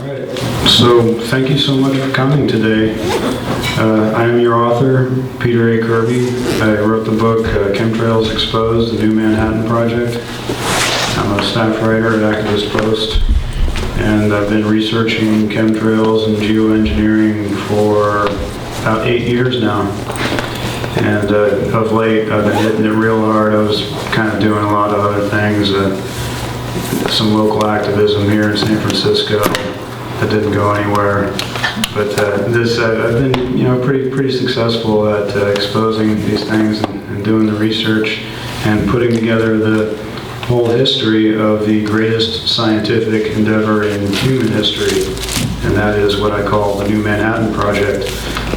right. So thank you so much for coming today. I am your author, Peter A. Kirby. I wrote the book CHEMTRAILS EXPOSED, the New Manhattan Project. I'm a staff writer at Activist Post, and I've been researching chemtrails and geoengineering for about 8 years now. And of late, I've been hitting it real hard. I was kind of doing a lot of other things, some local activism here in San Francisco that didn't go anywhere. But I've been, pretty successful at exposing these things and doing the research and putting together the whole history of the greatest scientific endeavor in human history, and that is what I call the New Manhattan Project.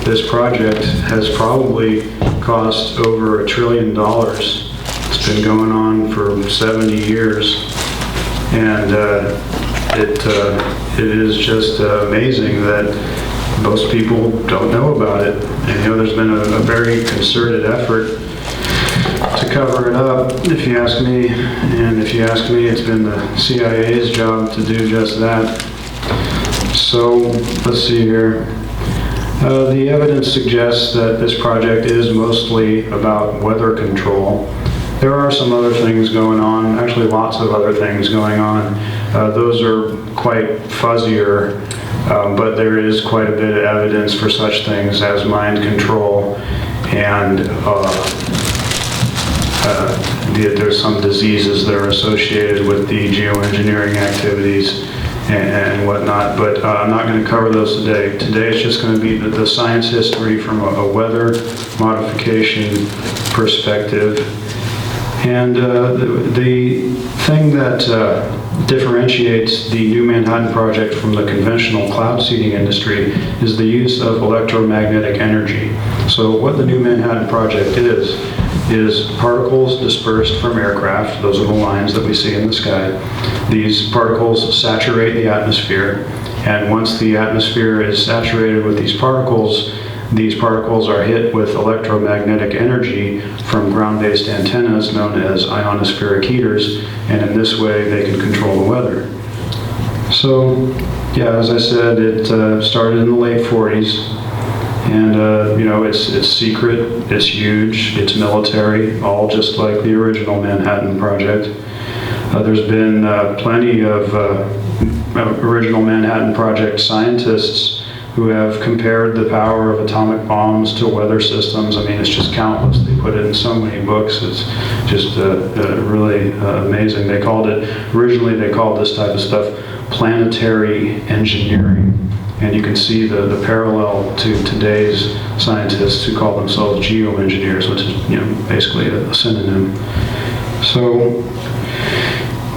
This project has probably cost over $1 trillion. It's been going on for 70 years, and it is just amazing that most people don't know about it. And there's been a very concerted effort to cover it up, if you ask me. And if you ask me, it's been the CIA's job to do just that. So let's see here. The evidence suggests that this project is mostly about weather control. There are some other things going on, actually lots of other things going on. Those are quite fuzzier, but there is quite a bit of evidence for such things as mind control, and there's some diseases that are associated with the geoengineering activities and whatnot, but I'm not going to cover those today. Today it's just going to be the science history from a weather modification perspective. And the thing that differentiates the New Manhattan Project from the conventional cloud seeding industry is the use of electromagnetic energy. So what the New Manhattan Project is particles dispersed from aircraft. Those are the lines that we see in the sky. These particles saturate the atmosphere, and once the atmosphere is saturated with these particles are hit with electromagnetic energy from ground-based antennas known as ionospheric heaters, and in this way they can control the weather. So, yeah, as I said, it started in the late 40s, and it's secret, it's huge, it's military, all just like the original Manhattan Project. There's been plenty of original Manhattan Project scientists who have compared the power of atomic bombs to weather systems. I mean, it's just countless. They put it in so many books. It's just really amazing. Originally they called this type of stuff planetary engineering. And you can see the parallel to today's scientists who call themselves geoengineers, which is basically a synonym. So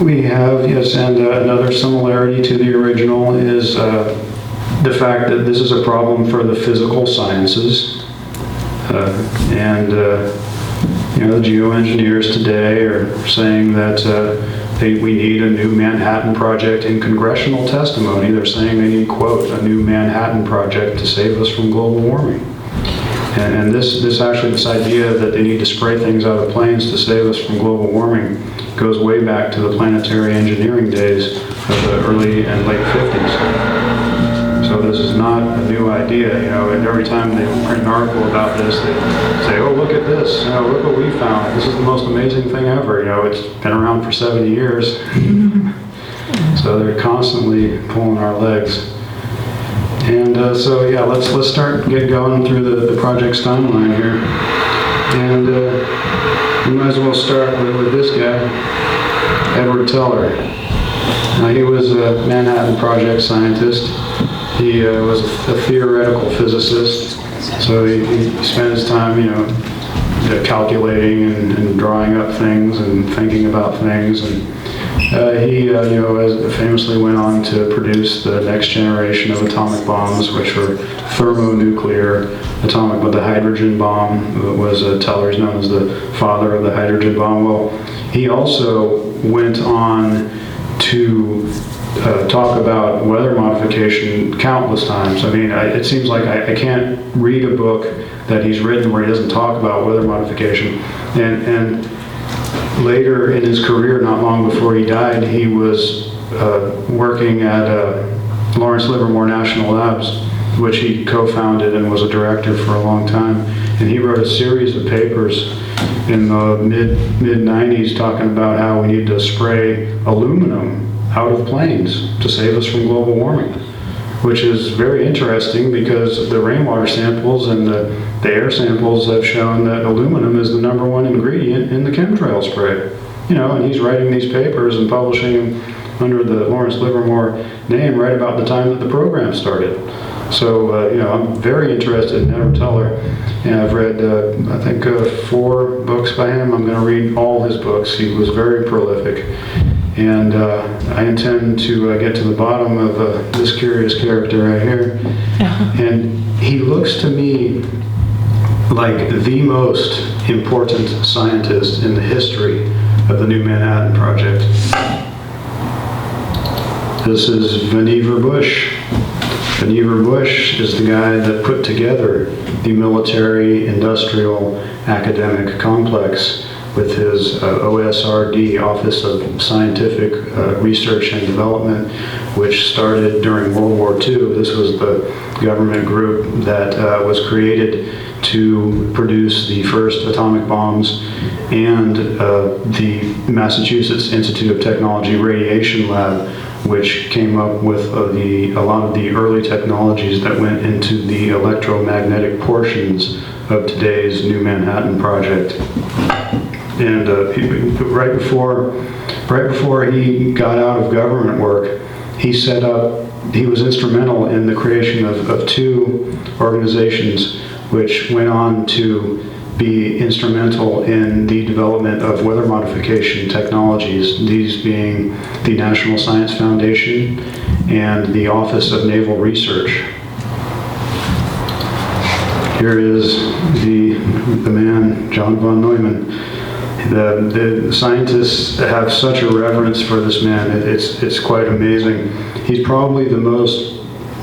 we have, yes, and another similarity to the original is the fact that this is a problem for the physical sciences, the geoengineers today are saying that we need a new Manhattan Project. In congressional testimony, they're saying they need, quote, a new Manhattan Project to save us from global warming. And this idea that they need to spray things out of planes to save us from global warming goes way back to the planetary engineering days of the early and late 50s. So this is not a new idea, and every time they print an article about this, they say, oh, look at this, look what we found. This is the most amazing thing ever. It's been around for 70 years. So they're constantly pulling our legs. And let's get going through the project's timeline here. And we might as well start with this guy, Edward Teller. Now, he was a Manhattan Project scientist. He was a theoretical physicist, so he spent his time, calculating and drawing up things and thinking about things. And he, famously went on to produce the next generation of atomic bombs, which were thermonuclear atomic. But the hydrogen bomb was Teller's known as the father of the hydrogen bomb. Well, he also went on to talk about weather modification countless times. I mean, it seems like I can't read a book that he's written where he doesn't talk about weather modification. And later in his career, not long before he died, he was working at Lawrence Livermore National Labs, which he co-founded and was a director for a long time. And he wrote a series of papers in the mid-90s talking about how we need to spray aluminum out of planes to save us from global warming, which is very interesting because the rainwater samples and the air samples have shown that aluminum is the #1 ingredient in the chemtrail spray. You know, and he's writing these papers and publishing them under the Lawrence Livermore name right about the time that the program started. So, you know, I'm very interested in Edward Teller, and I've read, I think, 4 books by him. I'm going to read all his books. He was very prolific. And I intend to get to the bottom of this curious character right here. And he looks to me like the most important scientist in the history of the New Manhattan Project. This is Vannevar Bush. Vannevar Bush is the guy that put together the military-industrial academic complex with his OSRD, Office of Scientific Research and Development, which started during World War II. This was the government group that was created to produce the first atomic bombs, and the Massachusetts Institute of Technology Radiation Lab, which came up with a lot of the early technologies that went into the electromagnetic portions of today's New Manhattan Project. And right before he got out of government work, he was instrumental in the creation of 2 organizations which went on to be instrumental in the development of weather modification technologies, these being the National Science Foundation and the Office of Naval Research. Here is the man, John von Neumann. The scientists have such a reverence for this man. It's quite amazing. He's probably the most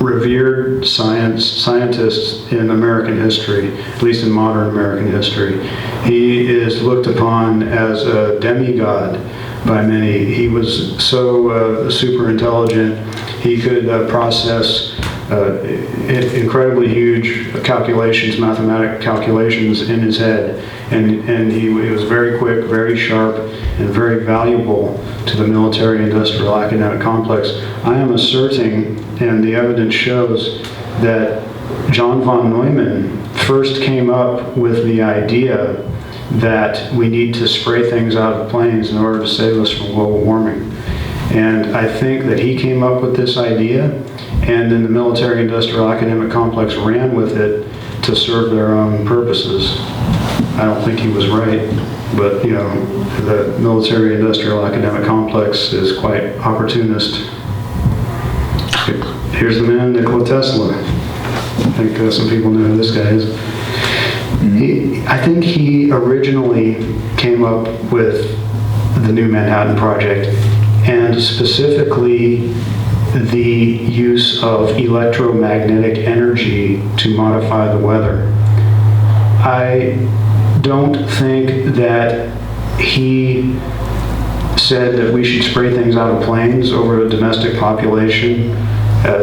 revered scientist in American history, at least in modern American history. He is looked upon as a demigod by many. He was so super intelligent. He could process incredibly huge calculations, mathematic calculations in his head, and he was very quick, very sharp, and very valuable to the military-industrial academic complex. I am asserting, and the evidence shows, that John von Neumann first came up with the idea that we need to spray things out of planes in order to save us from global warming. And I think that he came up with this idea, and then the military-industrial academic complex ran with it to serve their own purposes. I don't think he was right, but you know, the military-industrial academic complex is quite opportunist. Here's the man, Nikola Tesla. I think some people know who this guy is. I think he originally came up with the New Manhattan Project, and specifically the use of electromagnetic energy to modify the weather. I don't think that he said that we should spray things out of planes over a domestic population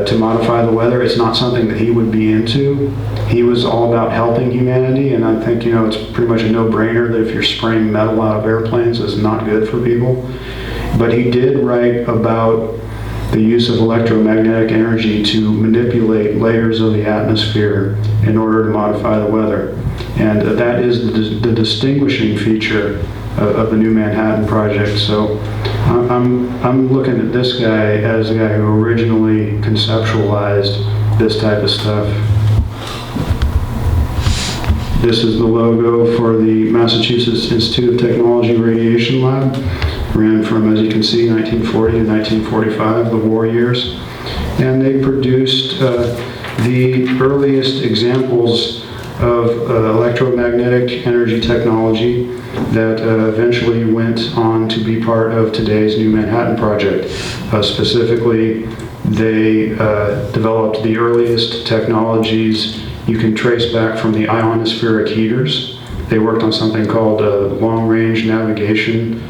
to modify the weather. It's not something that he would be into. He was all about helping humanity, and I think, you know, it's pretty much a no-brainer that if you're spraying metal out of airplanes, it's not good for people. But he did write about the use of electromagnetic energy to manipulate layers of the atmosphere in order to modify the weather. And that is the distinguishing feature of the New Manhattan Project. So I'm looking at this guy as the guy who originally conceptualized this type of stuff. This is the logo for the Massachusetts Institute of Technology Radiation Lab. Ran from, as you can see, 1940 to 1945, the war years. And they produced the earliest examples of electromagnetic energy technology that eventually went on to be part of today's New Manhattan Project. Specifically, they developed the earliest technologies you can trace back from the ionospheric heaters. They worked on something called long-range navigation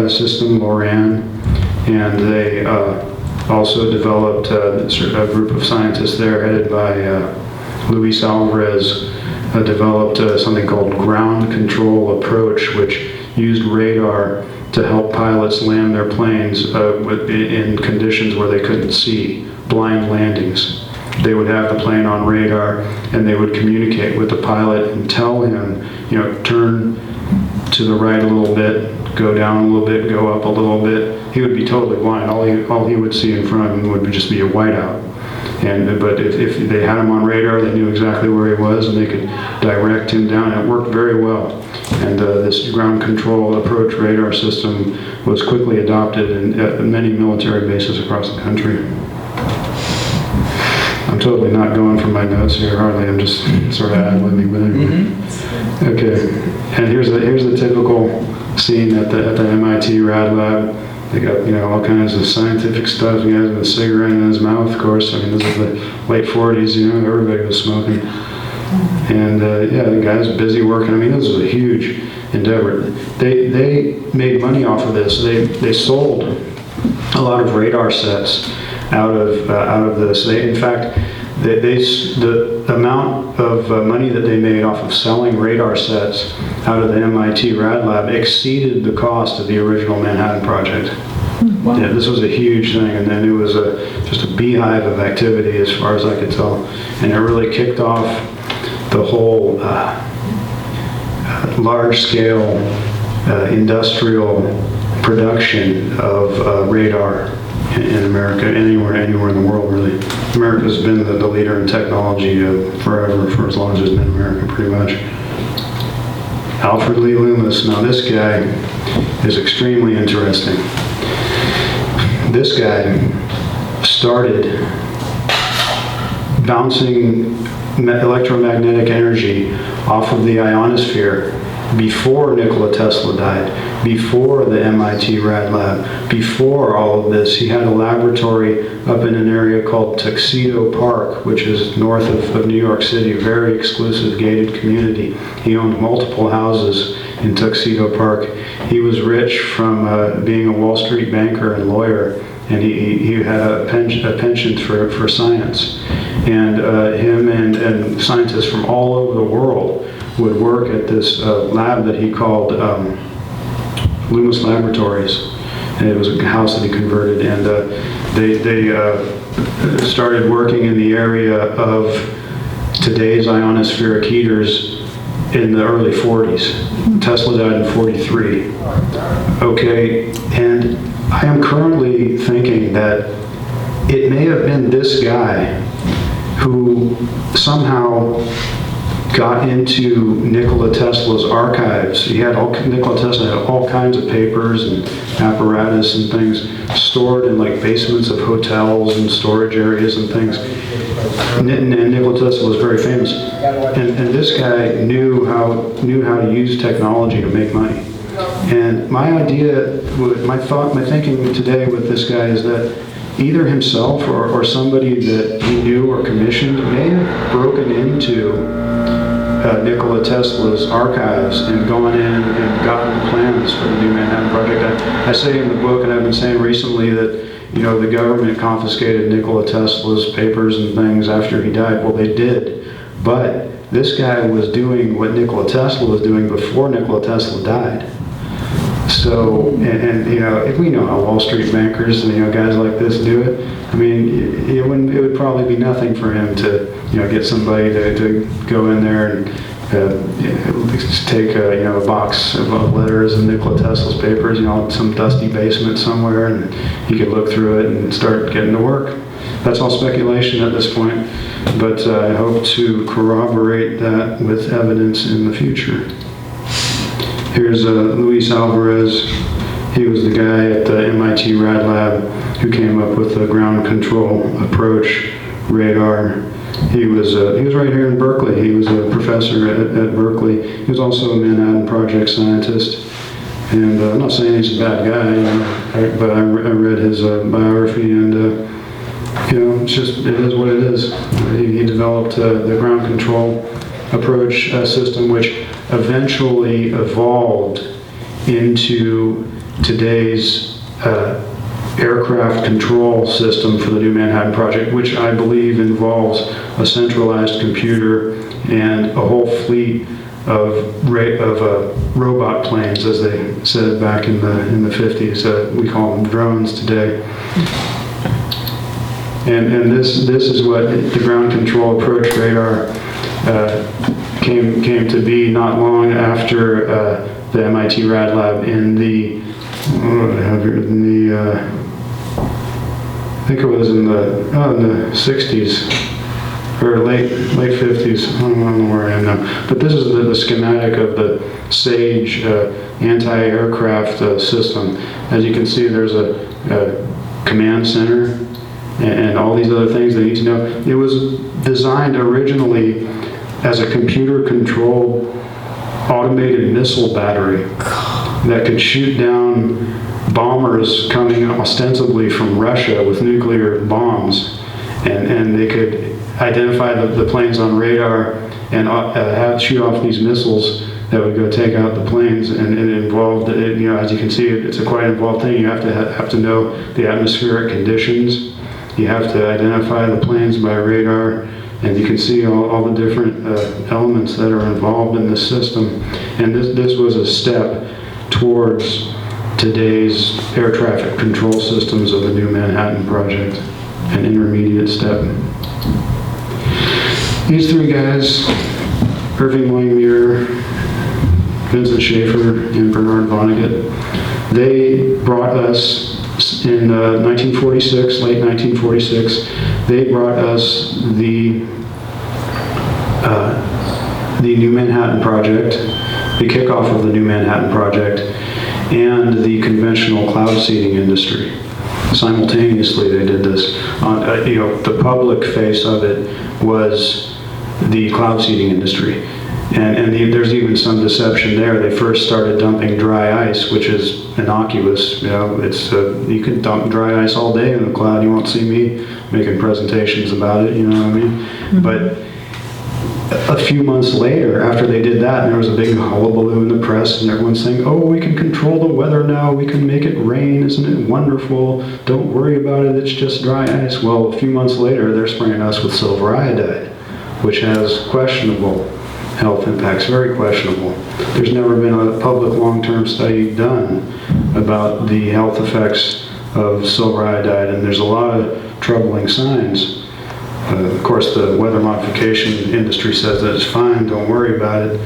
system, LORAN, and they also developed, a group of scientists there headed by Luis Alvarez, developed something called ground control approach, which used radar to help pilots land their planes in conditions where they couldn't see, blind landings. They would have the plane on radar, and they would communicate with the pilot and tell him, turn to the right a little bit, go down a little bit, go up a little bit. He would be totally blind. All he would see in front of him would just be a whiteout. But if they had him on radar, they knew exactly where he was, and they could direct him down. It worked very well. And this ground control approach radar system was quickly adopted in many military bases across the country. I'm totally not going from my notes here, hardly. I'm just sort of ad-libbing, but anyway. Okay, and here's the typical scene at the MIT Rad Lab. They got, all kinds of scientific stuff. He has a cigarette in his mouth, of course. I mean, this is the late 40s, everybody was smoking. And the guy's busy working. I mean, this was a huge endeavor. They made money off of this. They sold a lot of radar sets out of this. In fact, the amount of money that they made off of selling radar sets out of the MIT Rad Lab exceeded the cost of the original Manhattan Project. Wow. Yeah, this was a huge thing, and then it was just a beehive of activity as far as I could tell. And it really kicked off the whole large-scale industrial production of radar in America, anywhere in the world, really. America's been the leader in technology forever, for as long as it's been America, pretty much. Alfred Lee Loomis. Now, this guy is extremely interesting. This guy started bouncing electromagnetic energy off of the ionosphere before Nikola Tesla died, before the MIT Rad Lab, before all of this. He had a laboratory up in an area called Tuxedo Park, which is north of New York City, a very exclusive gated community. He owned multiple houses in Tuxedo Park. He was rich from being a Wall Street banker and lawyer, and he had a penchant for science. And him and scientists from all over the world would work at this lab that he called Loomis Laboratories, and it was a house that he converted. And they started working in the area of today's ionospheric heaters in the early 40s. Tesla died in 43. Okay, and I am currently thinking that it may have been this guy who somehow got into Nikola Tesla's archives. Nikola Tesla had all kinds of papers and apparatus and things stored in like basements of hotels and storage areas and things. And Nikola Tesla was very famous. And this guy knew how to use technology to make money. And my idea, my thinking today with this guy is that either himself or somebody that he knew or commissioned may have broken into Nikola Tesla's archives and gone in and gotten plans for the new Manhattan Project. I say in the book, and I've been saying recently, that the government confiscated Nikola Tesla's papers and things after he died. Well, they did, but this guy was doing what Nikola Tesla was doing before Nikola Tesla died. So, and if we know how Wall Street bankers and guys like this do it, I mean, it would probably be nothing for him to get somebody to go in there and take a box of letters and Nikola Tesla's papers, some dusty basement somewhere, and he could look through it and start getting to work. That's all speculation at this point, but I hope to corroborate that with evidence in the future. Here's Luis Alvarez. He was the guy at the MIT Rad Lab who came up with the ground control approach radar. He was right here in Berkeley. He was a professor at Berkeley. He was also a Manhattan Project scientist. And I'm not saying he's a bad guy, but I read his biography, and it is what it is. He developed the ground control approach system, which eventually evolved into today's aircraft control system for the new Manhattan Project, which I believe involves a centralized computer and a whole fleet of robot planes, as they said back in the 50s. We call them drones today. And this is what the ground control approach radar came to be not long after the MIT Rad Lab in the I think it was in the 60s or late 50s. I don't know where I am now. But this is the schematic of the SAGE anti-aircraft system. As you can see, there's a command center and all these other things they need to know. It was designed originally as a computer-controlled automated missile battery that could shoot down bombers coming ostensibly from Russia with nuclear bombs, and they could identify the planes on radar and shoot off these missiles that would go take out the planes. And it involved, as you can see, it's a quite involved thing. You have to know the atmospheric conditions. You have to identify the planes by radar, and you can see all the different elements that are involved in this system. And this was a step towards today's air traffic control systems of the new Manhattan Project, an intermediate step. These three guys, Irving Langmuir, Vincent Schaefer, and Bernard Vonnegut, they brought us in 1946, late 1946, they brought us the new Manhattan Project, the kickoff of the new Manhattan Project, and the conventional cloud seeding industry. Simultaneously, they did this. The public face of it was the cloud seeding industry. And there's even some deception there. They first started dumping dry ice, which is innocuous. You can dump dry ice all day in the cloud. You won't see me making presentations about it, you know what I mean? Mm-hmm. But a few months later, after they did that, and there was a big hullabaloo in the press, and everyone's saying, "Oh, we can control the weather now. We can make it rain. Isn't it wonderful? Don't worry about it. It's just dry ice." Well, a few months later, they're spraying us with silver iodide, which has questionable health impacts, very questionable. There's never been a public long-term study done about the health effects of silver iodide, and there's a lot of troubling signs. Of course, the weather modification industry says that it's fine, don't worry about it,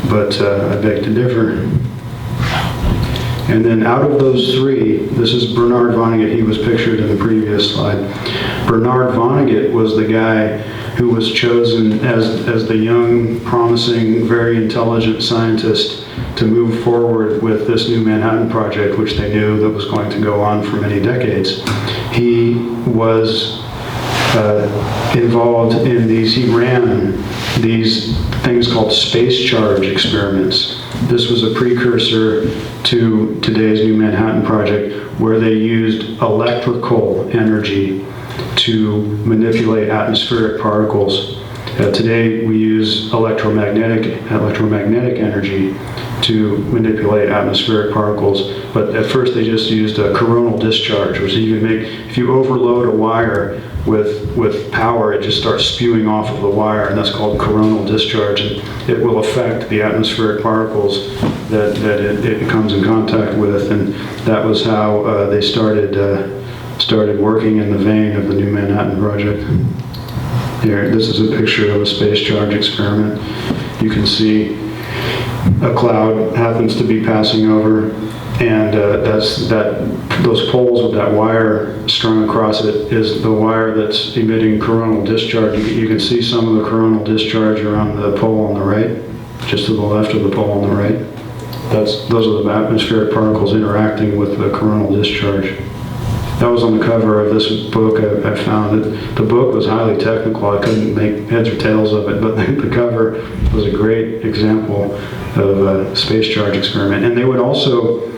but I beg to differ. And then out of those three, this is Bernard Vonnegut, he was pictured in the previous slide. Bernard Vonnegut was the guy who was chosen as the young, promising, very intelligent scientist to move forward with this new Manhattan Project, which they knew that was going to go on for many decades. He was involved in he ran these things called space charge experiments. This was a precursor to today's new Manhattan Project, where they used electrical energy to manipulate atmospheric particles. Today we use electromagnetic energy to manipulate atmospheric particles, but at first they just used a coronal discharge, which you can make, if you overload a wire with power, it just starts spewing off of the wire, and that's called coronal discharge, and it will affect the atmospheric particles that it comes in contact with, and that was how they started working in the vein of the new Manhattan Project. Here, this is a picture of a space charge experiment. You can see a cloud happens to be passing over, and those poles with that wire strung across it is the wire that's emitting coronal discharge. You can see some of the coronal discharge around the pole on the right, just to the left of the pole on the right. Those are the atmospheric particles interacting with the coronal discharge. That was on the cover of this book I found. The book was highly technical. I couldn't make heads or tails of it, but the cover was a great example of a space charge experiment. And they would also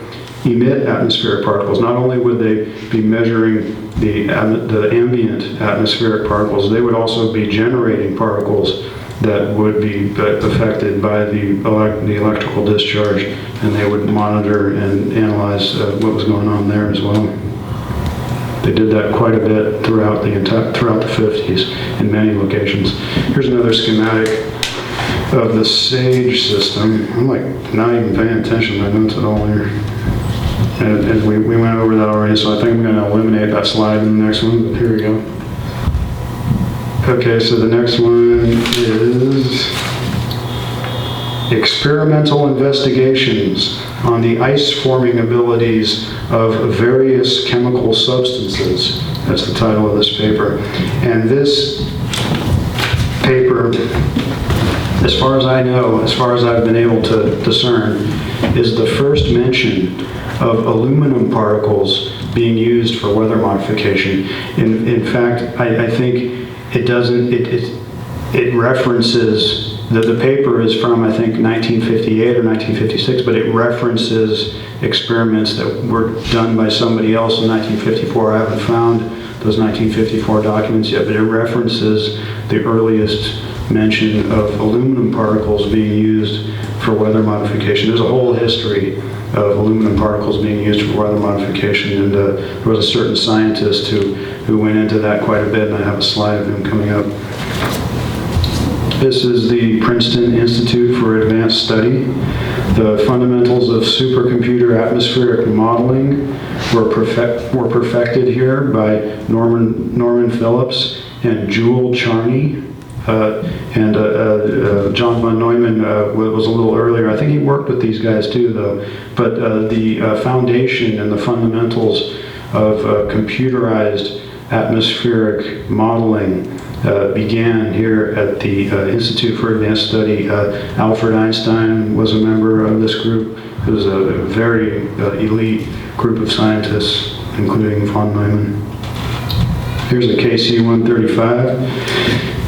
emit atmospheric particles. Not only would they be measuring the ambient atmospheric particles, they would also be generating particles that would be affected by the electrical discharge, and they would monitor and analyze what was going on there as well. They did that quite a bit throughout the 50s in many locations. Here's another schematic of the SAGE system. I'm like not even paying attention to my notes at all here. And we went over that already, so I think I'm going to eliminate that slide in the next one, but here we go. Okay, so the next one is experimental investigations on the ice-forming abilities of various chemical substances. That's the title of this paper. And this paper, as far as I know, as far as I've been able to discern, is the first mention of aluminum particles being used for weather modification. In fact, I think it doesn't, it references, the paper is from, I think, 1958 or 1956, but it references experiments that were done by somebody else in 1954. I haven't found those 1954 documents yet, but it references the earliest mention of aluminum particles being used for weather modification. There's a whole history of aluminum particles being used for weather modification, and there was a certain scientist who went into that quite a bit, and I have a slide of him coming up. This is the Princeton Institute for Advanced Study. The fundamentals of supercomputer atmospheric modeling were perfected here by Norman Phillips and Jewel Charney. John von Neumann was a little earlier. I think he worked with these guys too, though. But the foundation and the fundamentals of computerized atmospheric modeling began here at the Institute for Advanced Study. Alfred Einstein was a member of this group. It was a very elite group of scientists, including von Neumann. Here's a KC-135.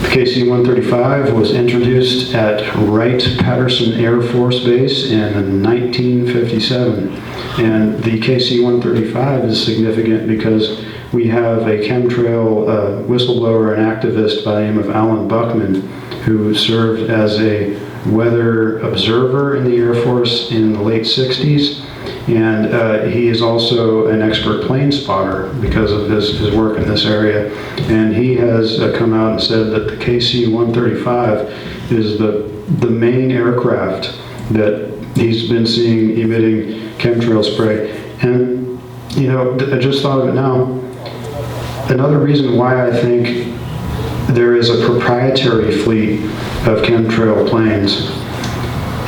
The KC-135 was introduced at Wright-Patterson Air Force Base in 1957. And the KC-135 is significant because we have a chemtrail whistleblower and activist by the name of Alan Buckman, who served as a weather observer in the Air Force in the late 60s. And he is also an expert plane spotter because of his work in this area. And he has come out and said that the KC-135 is the main aircraft that he's been seeing emitting chemtrail spray. And, you know, I just thought of it now. Another reason why I think there is a proprietary fleet of chemtrail planes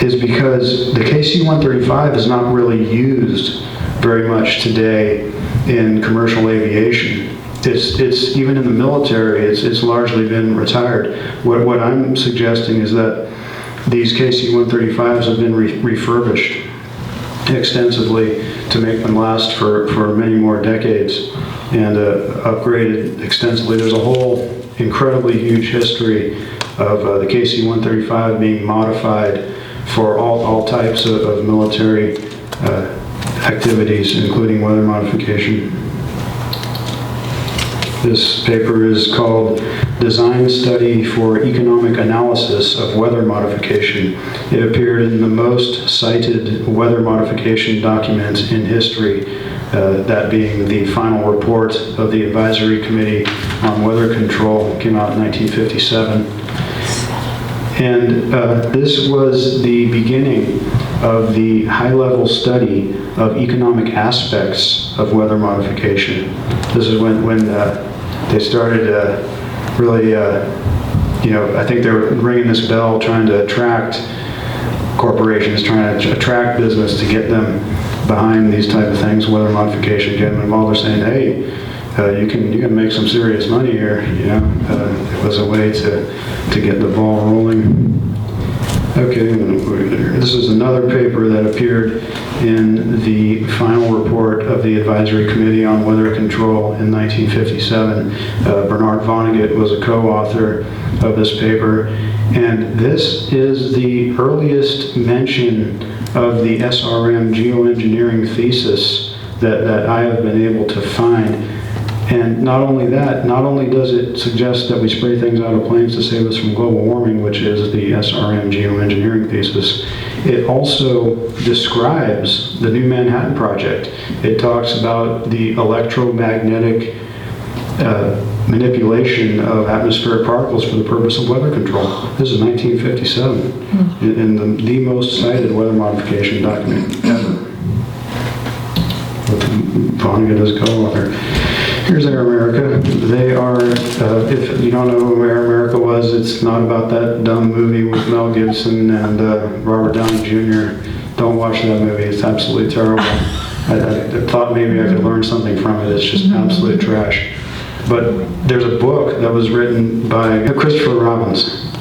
is because the KC-135 is not really used very much today in commercial aviation. It's even in the military, it's largely been retired. What I'm suggesting is that these KC-135s have been refurbished extensively to make them last for many more decades, and upgraded extensively. There's a whole incredibly huge history of the KC-135 being modified for all types of military activities, including weather modification. This paper is called Design Study for Economic Analysis of Weather Modification. It appeared in the most cited weather modification document in history, that being the final report of the Advisory Committee on Weather Control. It came out in 1957. And this was the beginning of the high-level study of economic aspects of weather modification. This is when they started really, you know, I think they were ringing this bell trying to attract corporations, trying to attract business to get them behind these type of things, weather modification, get them involved. They're saying, hey, you can make some serious money here, you know. It was a way to get the ball rolling. Okay, this is another paper that appeared in the final report of the Advisory Committee on Weather Control in 1957. Bernard Vonnegut was a co-author of this paper, and this is the earliest mention of the SRM geoengineering thesis that I have been able to find. And not only that, not only does it suggest that we spray things out of planes to save us from global warming, which is the SRM geoengineering thesis, it also describes the new Manhattan Project. It talks about the electromagnetic manipulation of atmospheric particles for the purpose of weather control. This is 1957, in the most cited weather modification document ever. Vonnegut as co-author. Here's Air America. They are, if you don't know who Air America was, it's not about that dumb movie with Mel Gibson and Robert Downey Jr. Don't watch that movie. It's absolutely terrible. I thought maybe I could learn something from it. It's just absolute trash. But there's a book that was written by Christopher Robbins,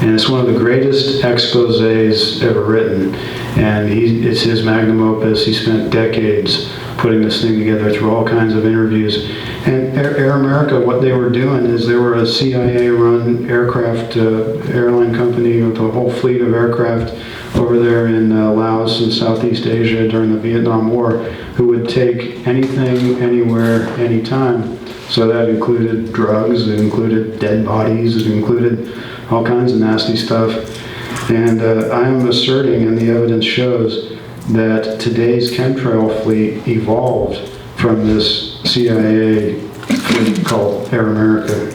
and it's one of the greatest exposés ever written. And it's his magnum opus. He spent decades putting this thing together through all kinds of interviews. And Air America, what they were doing is they were a CIA-run aircraft airline company with a whole fleet of aircraft over there in Laos and Southeast Asia during the Vietnam War, who would take anything, anywhere, anytime. So that included drugs, it included dead bodies, it included all kinds of nasty stuff. And I am asserting, and the evidence shows, that today's chemtrail fleet evolved from this CIA fleet called Air America.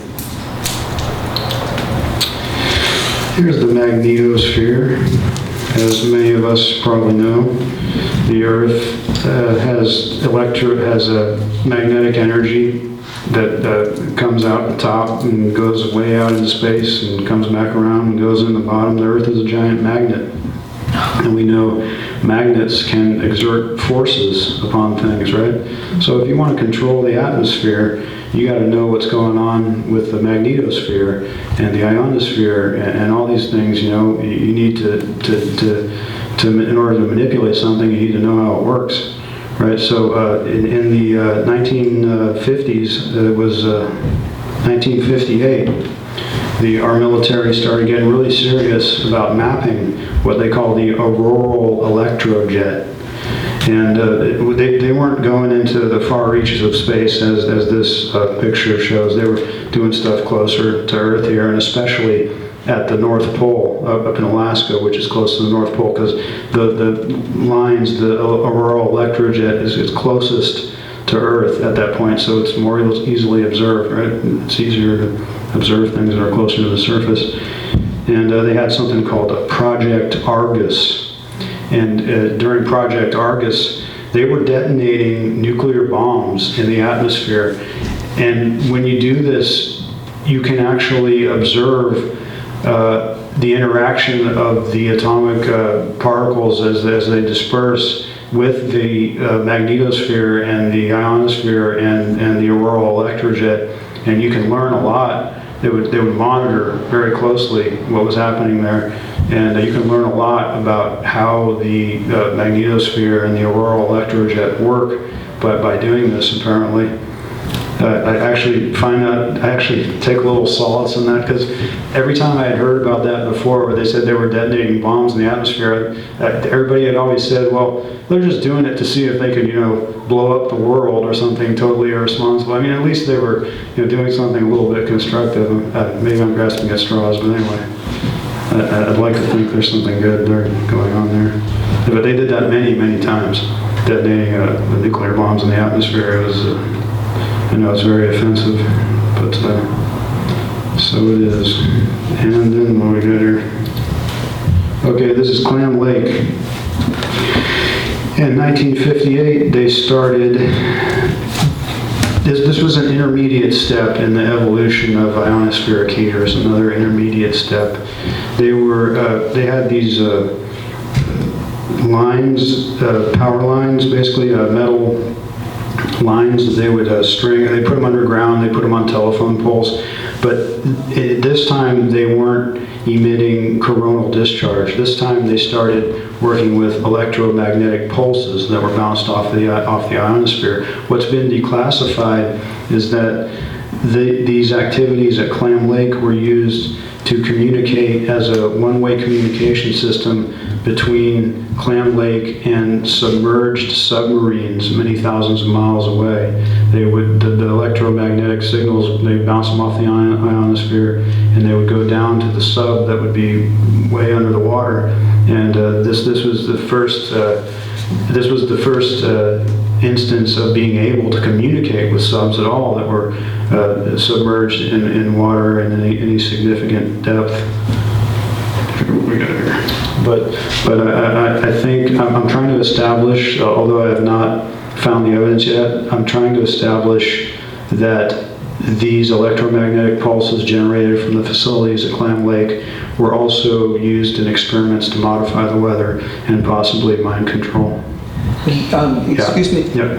Here's the magnetosphere. As many of us probably know, the Earth has a magnetic energy that comes out the top and goes way out into space and comes back around and goes in the bottom. The Earth is a giant magnet. And we know magnets can exert forces upon things, right? So if you want to control the atmosphere, you got to know what's going on with the magnetosphere and the ionosphere and all these things. You know, you need to in order to manipulate something, you need to know how it works, right? So in the 1950s, it was 1958. Our military started getting really serious about mapping what they call the auroral electrojet. And they weren't going into the far reaches of space as this picture shows. They were doing stuff closer to Earth here, and especially at the North Pole, up in Alaska, which is close to the North Pole, because the lines, the auroral electrojet is closest to Earth at that point, so it's more easily observed, right? It's easier to observe things that are closer to the surface. And they had something called Project Argus. And during Project Argus, they were detonating nuclear bombs in the atmosphere. And when you do this, you can actually observe the interaction of the atomic particles as they disperse with the magnetosphere and the ionosphere and the auroral electrojet. And you can learn a lot. They would monitor very closely what was happening there, and you can learn a lot about how the magnetosphere and the auroral electrojet work by doing this, apparently. I actually take a little solace in that, because every time I had heard about that before, where they said they were detonating bombs in the atmosphere, everybody had always said, well, they're just doing it to see if they could, blow up the world or something totally irresponsible. I mean, at least they were, doing something a little bit constructive. Maybe I'm grasping at straws, but anyway, I'd like to think there's something good there going on there. But they did that many, many times, detonating the nuclear bombs in the atmosphere. It was, I know it's very offensive, but so it is. And then what we got here? Okay, this is Clam Lake. In 1958, they started, this was an intermediate step in the evolution of ionospheric heaters, another intermediate step. They had these lines, power lines, basically metal lines that they would string. They put them underground, they put them on telephone poles, but this time they weren't emitting coronal discharge. This time they started working with electromagnetic pulses that were bounced off the ionosphere. What's been declassified is that these activities at Clam Lake were used to communicate as a one-way communication system between Clam Lake and submerged submarines many thousands of miles away. They would, the electromagnetic signals, they bounce them off the ionosphere, and they would go down to the sub that would be way under the water. And this was the first instance of being able to communicate with subs at all that were submerged in water in any significant depth. We got here. But I think I'm trying to establish, although I have not found the evidence yet, I'm trying to establish that these electromagnetic pulses generated from the facilities at Clam Lake were also used in experiments to modify the weather and possibly mind control. Excuse me. Yeah.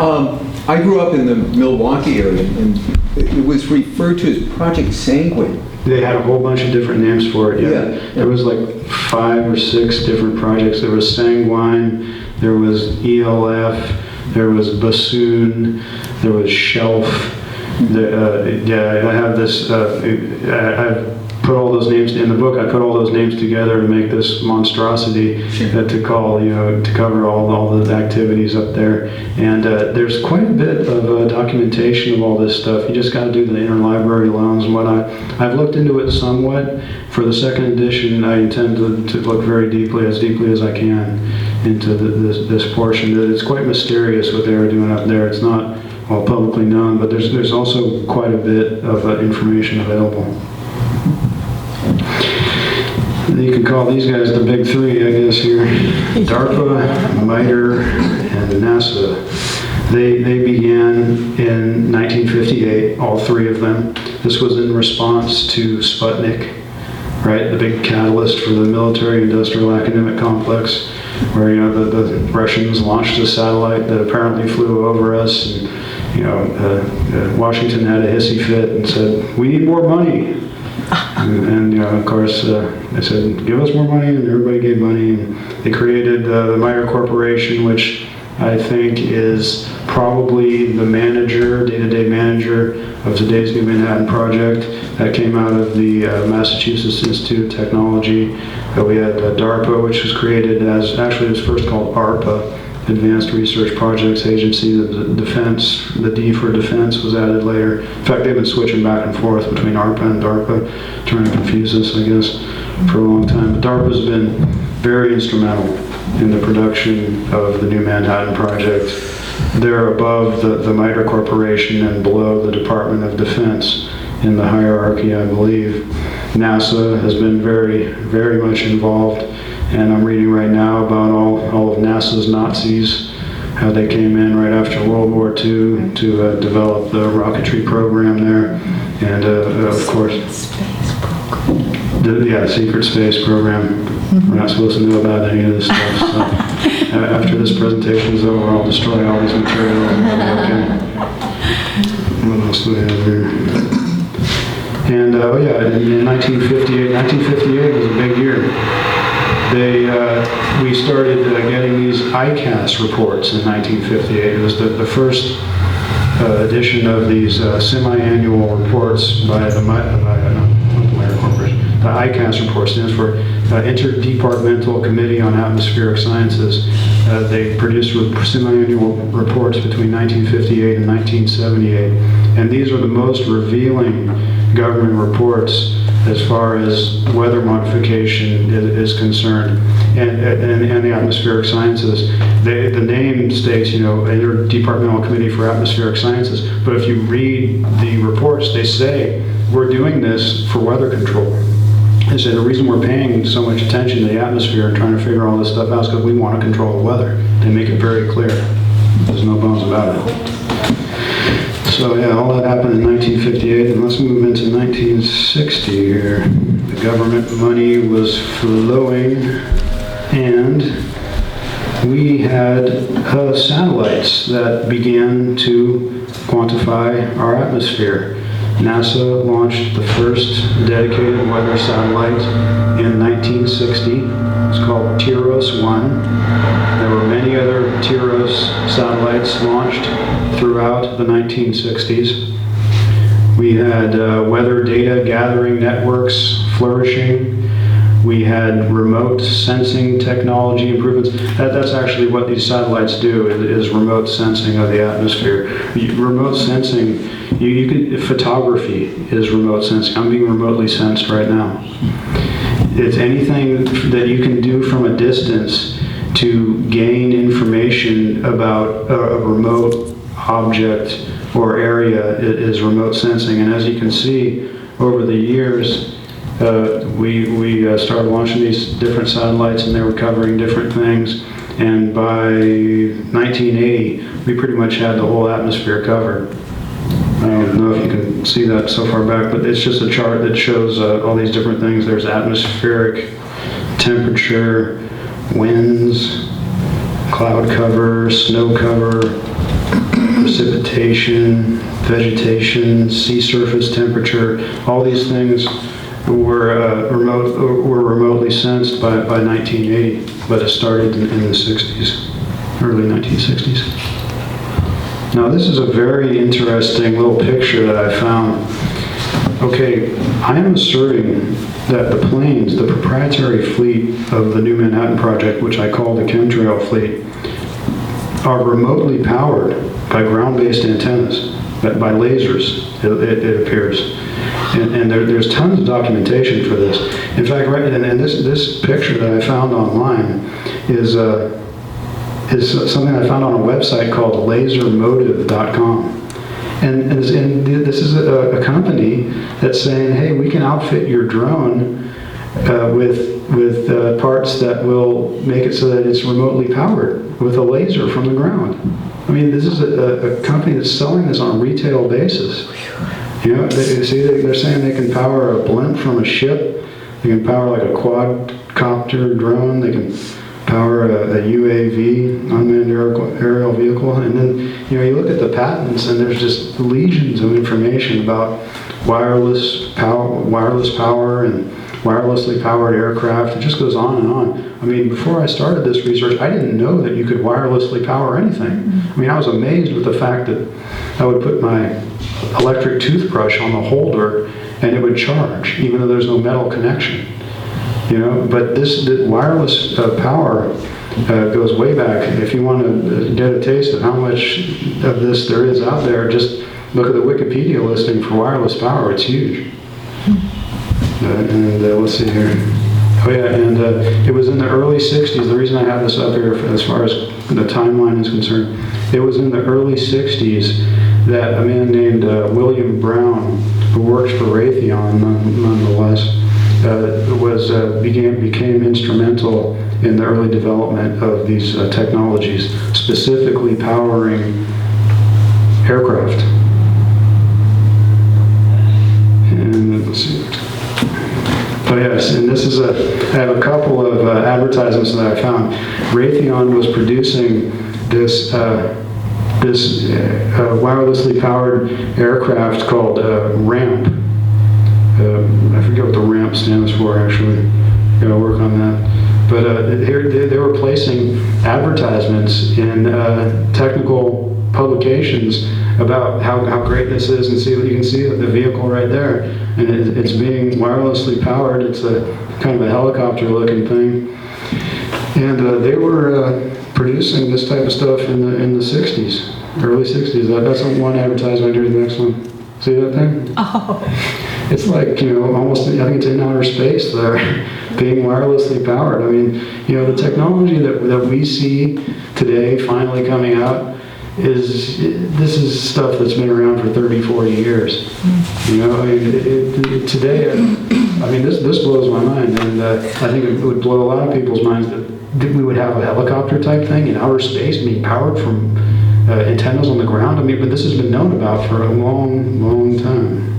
I grew up in the Milwaukee area, and it was referred to as Project Sanguine. They had a whole bunch of different names for it. Yeah. There was like 5 or 6 different projects. There was Sanguine, there was ELF, there was Bassoon, there was Shelf. I have this. I've put all those names in the book. I put all those names together to make this monstrosity to call, to cover all the activities up there. And there's quite a bit of documentation of all this stuff. You just got to do the interlibrary loans and whatnot. I've looked into it somewhat. For the second edition, I intend to look very deeply as I can into this portion. It's quite mysterious what they were doing up there. It's not all publicly known, but there's also quite a bit of information available. You can call these guys the big 3, I guess, here. DARPA, MITRE, and NASA. They began in 1958, all 3 of them. This was in response to Sputnik, right? The big catalyst for the military-industrial academic complex, where the Russians launched a satellite that apparently flew over us, and Washington had a hissy fit and said, "We need more money." And of course, they said, "Give us more money," and everybody gave money. And they created the MITRE Corporation, which I think is probably the day-to-day manager of today's New Manhattan Project. That came out of the Massachusetts Institute of Technology. We had DARPA, which was created as, actually it was first called ARPA, Advanced Research Projects Agency. The defense, the D for defense was added later. In fact, they've been switching back and forth between ARPA and DARPA, trying to confuse us, I guess, for a long time. But DARPA's been very instrumental in the production of the New Manhattan Project. They're above the MITRE Corporation and below the Department of Defense in the hierarchy, I believe. NASA has been very, very much involved. And I'm reading right now about all of NASA's Nazis, how they came in right after World War II to develop the rocketry program there. And of course, the secret space program. We're not supposed to know about any of this stuff. So after this presentation is over, I'll destroy all this material. Okay. What else do we have here? And in 1958 was a big year. We started getting these ICAS reports in 1958. It was the first edition of these semi-annual reports by the MITRE Corporation. The ICAS report stands for Interdepartmental Committee on Atmospheric Sciences. They produced semi-annual reports between 1958 and 1978. And these are the most revealing government reports as far as weather modification is concerned, and the atmospheric sciences. The name states, Interdepartmental Committee for Atmospheric Sciences, but if you read the reports, they say, we're doing this for weather control. They say the reason we're paying so much attention to the atmosphere and trying to figure all this stuff out is because we want to control the weather. They make it very clear. There's no bones about it. So yeah, all that happened in 1958, and let's move into 1960 here. The government money was flowing, and we had satellites that began to quantify our atmosphere. NASA launched the first dedicated weather satellite in 1960. It's called TIROS-1. There were many other TIROS satellites launched throughout the 1960s. We had weather data gathering networks flourishing. We had remote sensing technology improvements. That's actually what these satellites do, is remote sensing of the atmosphere. Remote sensing, photography is remote sensing. I'm being remotely sensed right now. It's anything that you can do from a distance to gain information about a remote object or area is remote sensing. And as you can see, over the years, we started launching these different satellites, and they were covering different things. And by 1980, we pretty much had the whole atmosphere covered. I don't know if you can see that so far back, but it's just a chart that shows all these different things. There's atmospheric temperature, winds, cloud cover, snow cover, precipitation, vegetation, sea surface temperature. All these things were remotely sensed by 1980, but it started in the 60s, early 1960s. Now this is a very interesting little picture that I found. Okay, I am asserting that the planes, the proprietary fleet of the New Manhattan Project, which I call the chemtrail fleet, are remotely powered by ground-based antennas, by lasers, it appears. And there's tons of documentation for this. In fact, and this picture that I found online is something I found on a website called lasermotive.com. And this is a company that's saying, hey, we can outfit your drone with parts that will make it so that it's remotely powered with a laser from the ground. I mean, this is a company that's selling this on a retail basis. You know, they're saying they can power a blimp from a ship. They can power like a quadcopter drone. They can power a UAV, unmanned aerial vehicle. And then, you know, you look at the patents, and there's just legions of information about wireless power and wirelessly powered aircraft. It just goes on and on. I mean, before I started this research, I didn't know that you could wirelessly power anything. I mean, I was amazed with the fact that I would put my electric toothbrush on the holder and it would charge, even though there's no metal connection. You know, but this wireless power goes way back. If you want to get a taste of how much of this there is out there, just look at the Wikipedia listing for wireless power. It's huge. Let's see here. Oh yeah, and it was in the early 60s. The reason I have this up here, as far as the timeline is concerned, it was in the early 60s that a man named William Brown, who worked for Raytheon nonetheless, became instrumental in the early development of these technologies, specifically powering aircraft. And let's see. Oh yes, and this is I have a couple of advertisements that I found. Raytheon was producing this wirelessly powered aircraft called RAMP. I forget what the RAMP stands for, actually. Gotta work on that. But they were placing advertisements in technical publications about how great this is, and you can see the vehicle right there, and it's being wirelessly powered. It's a kind of a helicopter-looking thing, and they were producing this type of stuff in the 60s, early 60s. That's one advertisement. Here's the next one. See that thing? Oh. It's like, you know, almost, I think it's in outer space there, being wirelessly powered. I mean, you know, the technology that we see today finally coming out this is stuff that's been around for 30, 40 years. You know, I mean, today, I mean, this blows my mind, and I think it would blow a lot of people's minds that we would have a helicopter type thing in outer space being powered from antennas on the ground. I mean, but this has been known about for a long, long time.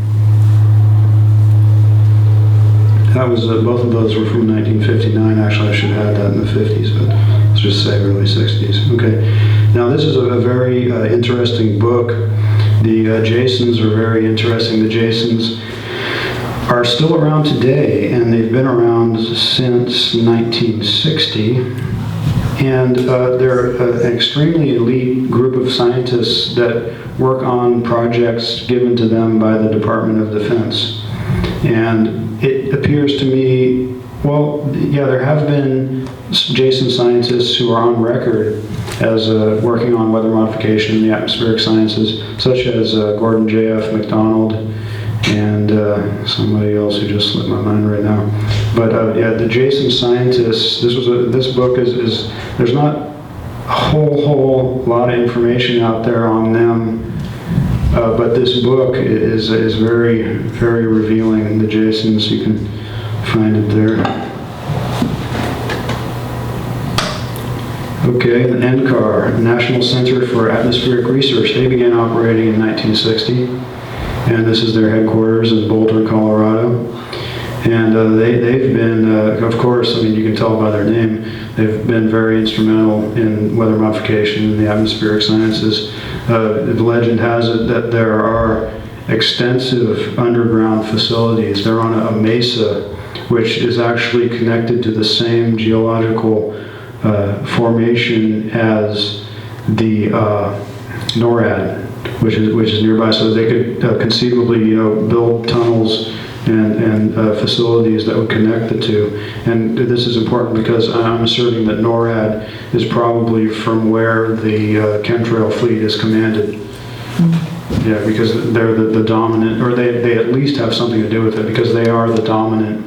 That was, both of those were from 1959. Actually, I should have had that in the 50s, but let's just say early 60s. Okay. Now, this is a very interesting book. The Jasons are very interesting. The Jasons are still around today, and they've been around since 1960. And they're an extremely elite group of scientists that work on projects given to them by the Department of Defense. And it appears to me, well, yeah, there have been adjacent scientists who are on record as working on weather modification in the atmospheric sciences, such as Gordon J.F. McDonald and somebody else who just slipped my mind right now. But yeah, the adjacent scientists, this book is there's not a whole lot of information out there on them, but this book is very, very revealing. The Jasons, you can find it there. Okay, the NCAR, National Center for Atmospheric Research, they began operating in 1960, and this is their headquarters in Boulder, Colorado. And they've been, of course, I mean, you can tell by their name, they've been very instrumental in weather modification and the atmospheric sciences. The legend has it that there are extensive underground facilities. They're on a mesa, which is actually connected to the same geological formation as the NORAD, which is nearby, so they could conceivably, build tunnels and facilities that would connect the two. And this is important because I'm asserting that NORAD is probably from where the chemtrail fleet is commanded. Yeah, because they're the dominant, or they at least have something to do with it, because they are the dominant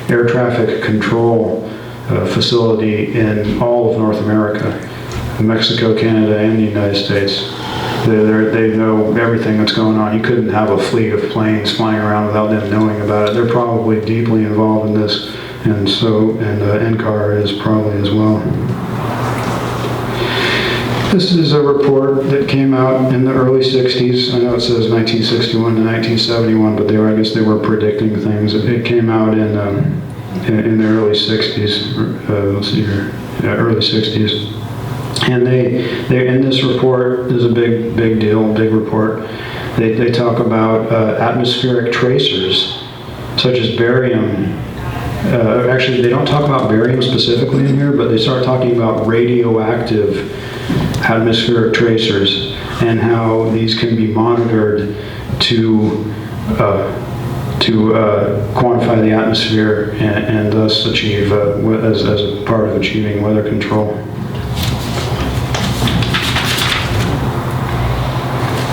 air traffic control facility in all of North America, Mexico, Canada, and the United States. They know everything that's going on. You couldn't have a fleet of planes flying around without them knowing about it. They're probably deeply involved in this, and NCAR is probably as well. This is a report that came out in the early 60s. I know it says 1961 to 1971, but I guess they were predicting things. It came out in the early 60s. Let's see here, early 60s. And they in this report, there's a big deal, big report. They talk about atmospheric tracers, such as barium. Actually, they don't talk about barium specifically in here, but they start talking about radioactive atmospheric tracers and how these can be monitored to quantify the atmosphere and thus achieve as a part of achieving weather control.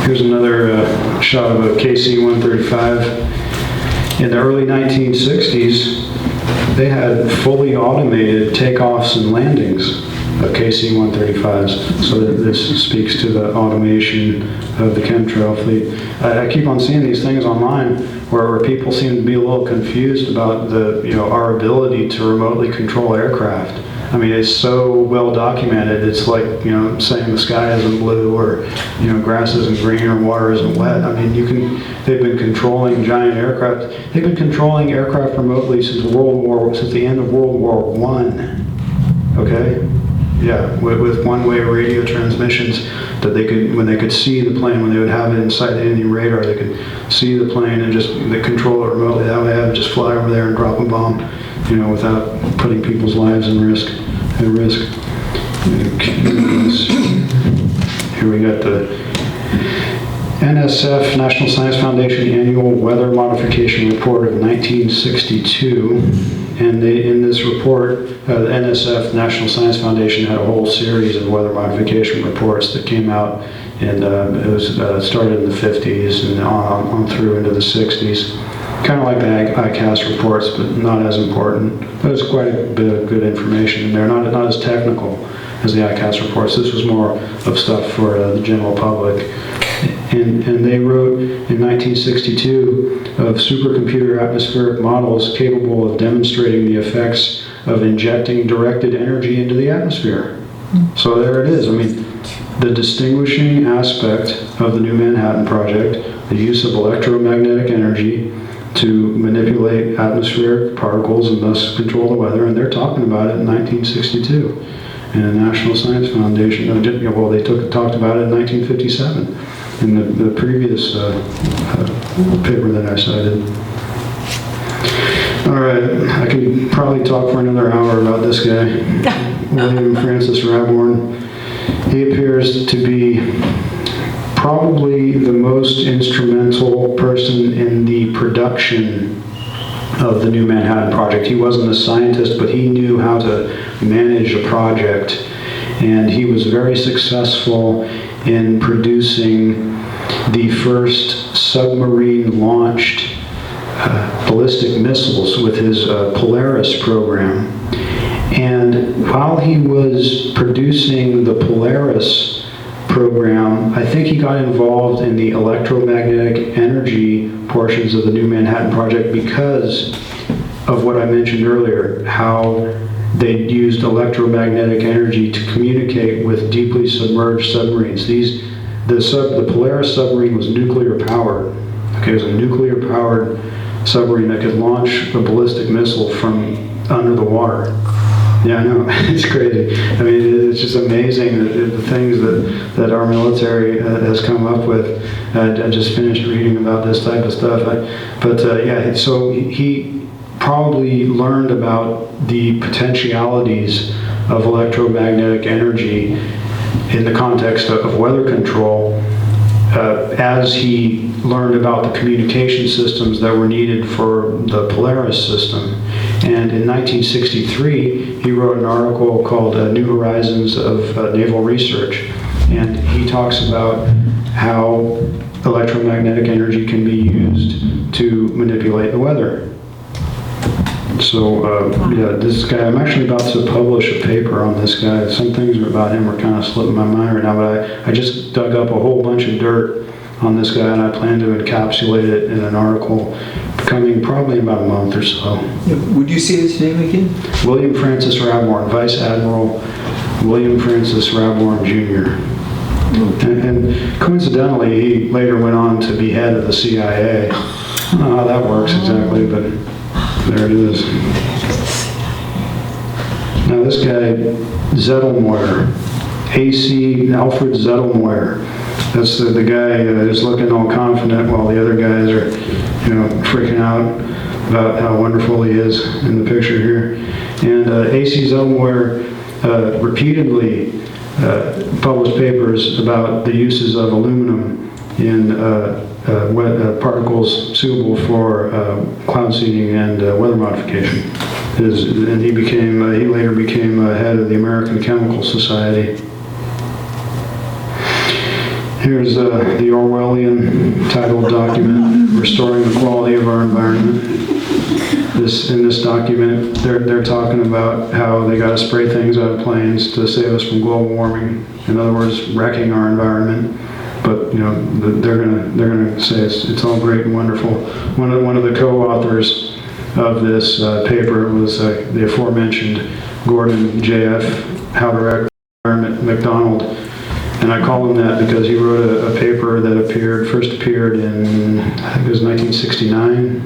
Here's another shot of a KC-135. In the early 1960s, they had fully automated takeoffs and landings of KC-135s. So this speaks to the automation of the chemtrail fleet. I keep on seeing these things online where people seem to be a little confused about our ability to remotely control aircraft. I mean, it's so well documented. It's like, saying the sky isn't blue, or, grass isn't green, or water isn't wet. I mean, they've been controlling giant aircraft. They've been controlling aircraft remotely since the end of World War I. Okay? Yeah, with one-way radio transmissions that when they could see the plane, when they would have it inside the radar, they could see the plane and they control it remotely. That way, I would just fly over there and drop a bomb, without putting people's lives at risk. Here we got the NSF, National Science Foundation Annual Weather Modification Report of 1962. And in this report, the NSF, National Science Foundation, had a whole series of weather modification reports that came out, and it was started in the 50s and on through into the 60s. Kind of like the ICAS reports, but not as important. But it's quite a bit of good information in there, not as technical as the ICAS reports. This was more of stuff for the general public. And they wrote in 1962 of supercomputer atmospheric models capable of demonstrating the effects of injecting directed energy into the atmosphere. So there it is. I mean, the distinguishing aspect of the New Manhattan Project, the use of electromagnetic energy to manipulate atmospheric particles and thus control the weather, and they're talking about it in 1962. And the National Science Foundation, they talked about it in 1957 in the previous paper that I cited. All right, I can probably talk for another hour about this guy, William Francis Raborn. He appears to be probably the most instrumental person in the production of the New Manhattan Project. He wasn't a scientist, but he knew how to manage a project, and he was very successful in producing the first submarine-launched ballistic missiles with his Polaris program. And while he was producing the Polaris program, I think he got involved in the electromagnetic energy portions of the New Manhattan Project because of what I mentioned earlier, how they used electromagnetic energy to communicate with deeply submerged submarines. The Polaris submarine was nuclear powered. Okay, it was a nuclear powered submarine that could launch a ballistic missile from under the water. Yeah, I know, it's crazy. I mean, it's just amazing the things that our military has come up with. I just finished reading about this type of stuff. Yeah, so he probably learned about the potentialities of electromagnetic energy in the context of weather control as he learned about the communication systems that were needed for the Polaris system. And in 1963, he wrote an article called New Horizons of Naval Research. And he talks about how electromagnetic energy can be used to manipulate the weather. So, yeah, this guy, I'm actually about to publish a paper on this guy. Some things about him are kind of slipping my mind right now, but I just dug up a whole bunch of dirt on this guy, and I plan to encapsulate it in an article coming probably in about a month or so. Would you say his name again? William Francis Raborn, Vice Admiral William Francis Raborn, Jr. And coincidentally, he later went on to be head of the CIA. I don't know how that works exactly, but there it is. Now this guy, Zettelmoyer, A.C. Alfred Zettelmoyer. That's the guy who's looking all confident while the other guys are, freaking out about how wonderful he is in the picture here. And A.C. Zettelmoyer repeatedly published papers about the uses of aluminum in particles suitable for cloud seeding and weather modification. And he later became head of the American Chemical Society. Here's the Orwellian titled document, Restoring the Quality of Our Environment. In this document, they're talking about how they got to spray things out of planes to save us from global warming. In other words, wrecking our environment. But they're gonna say it's all great and wonderful. One of the co-authors of this paper was the aforementioned Gordon J.F. How to Wreck the Environment McDonald. And I call him that because he wrote a paper that first appeared in, I think it was 1969,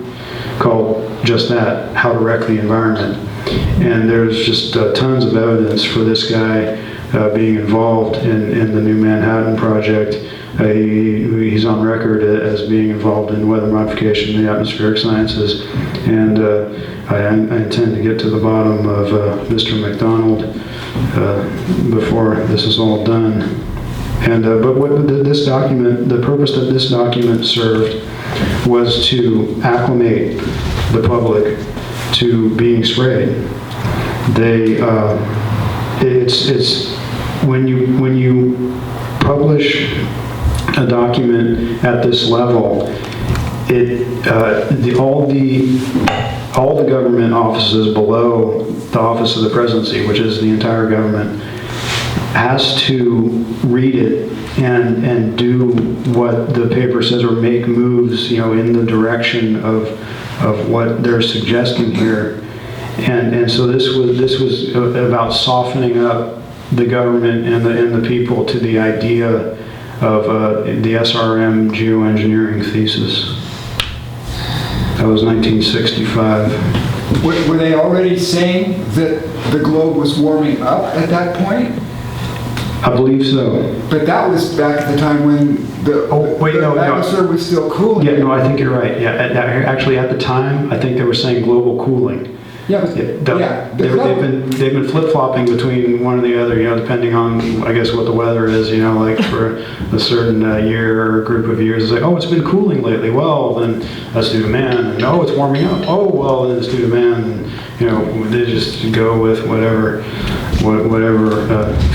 called just that, How to Wreck the Environment. And there's just tons of evidence for this guy being involved in the New Manhattan Project. He's on record as being involved in weather modification and the atmospheric sciences. And I intend to get to the bottom of Mr. McDonald before this is all done. And but what this document, the purpose that this document served was to acclimate the public to being sprayed. It's when you publish a document at this level, all the government offices below the office of the presidency, which is the entire government, has to read it and do what the paper says or make moves, in the direction of what they're suggesting here. And so this was about softening up the government and the people to the idea of the SRM geoengineering thesis. That was 1965. Were they already saying that the globe was warming up at that point? I believe so. But that was back at the time when the atmosphere was still cooling. Yeah, no, I think you're right. Yeah, actually, at the time, I think they were saying global cooling. Yeah, They've been flip-flopping between one or the other, depending on, I guess, what the weather is, like for a certain year or group of years. It's like, oh, it's been cooling lately. Well, then that's due to man. And, oh, it's warming up. Oh, well, then it's due to man. And, they just go with whatever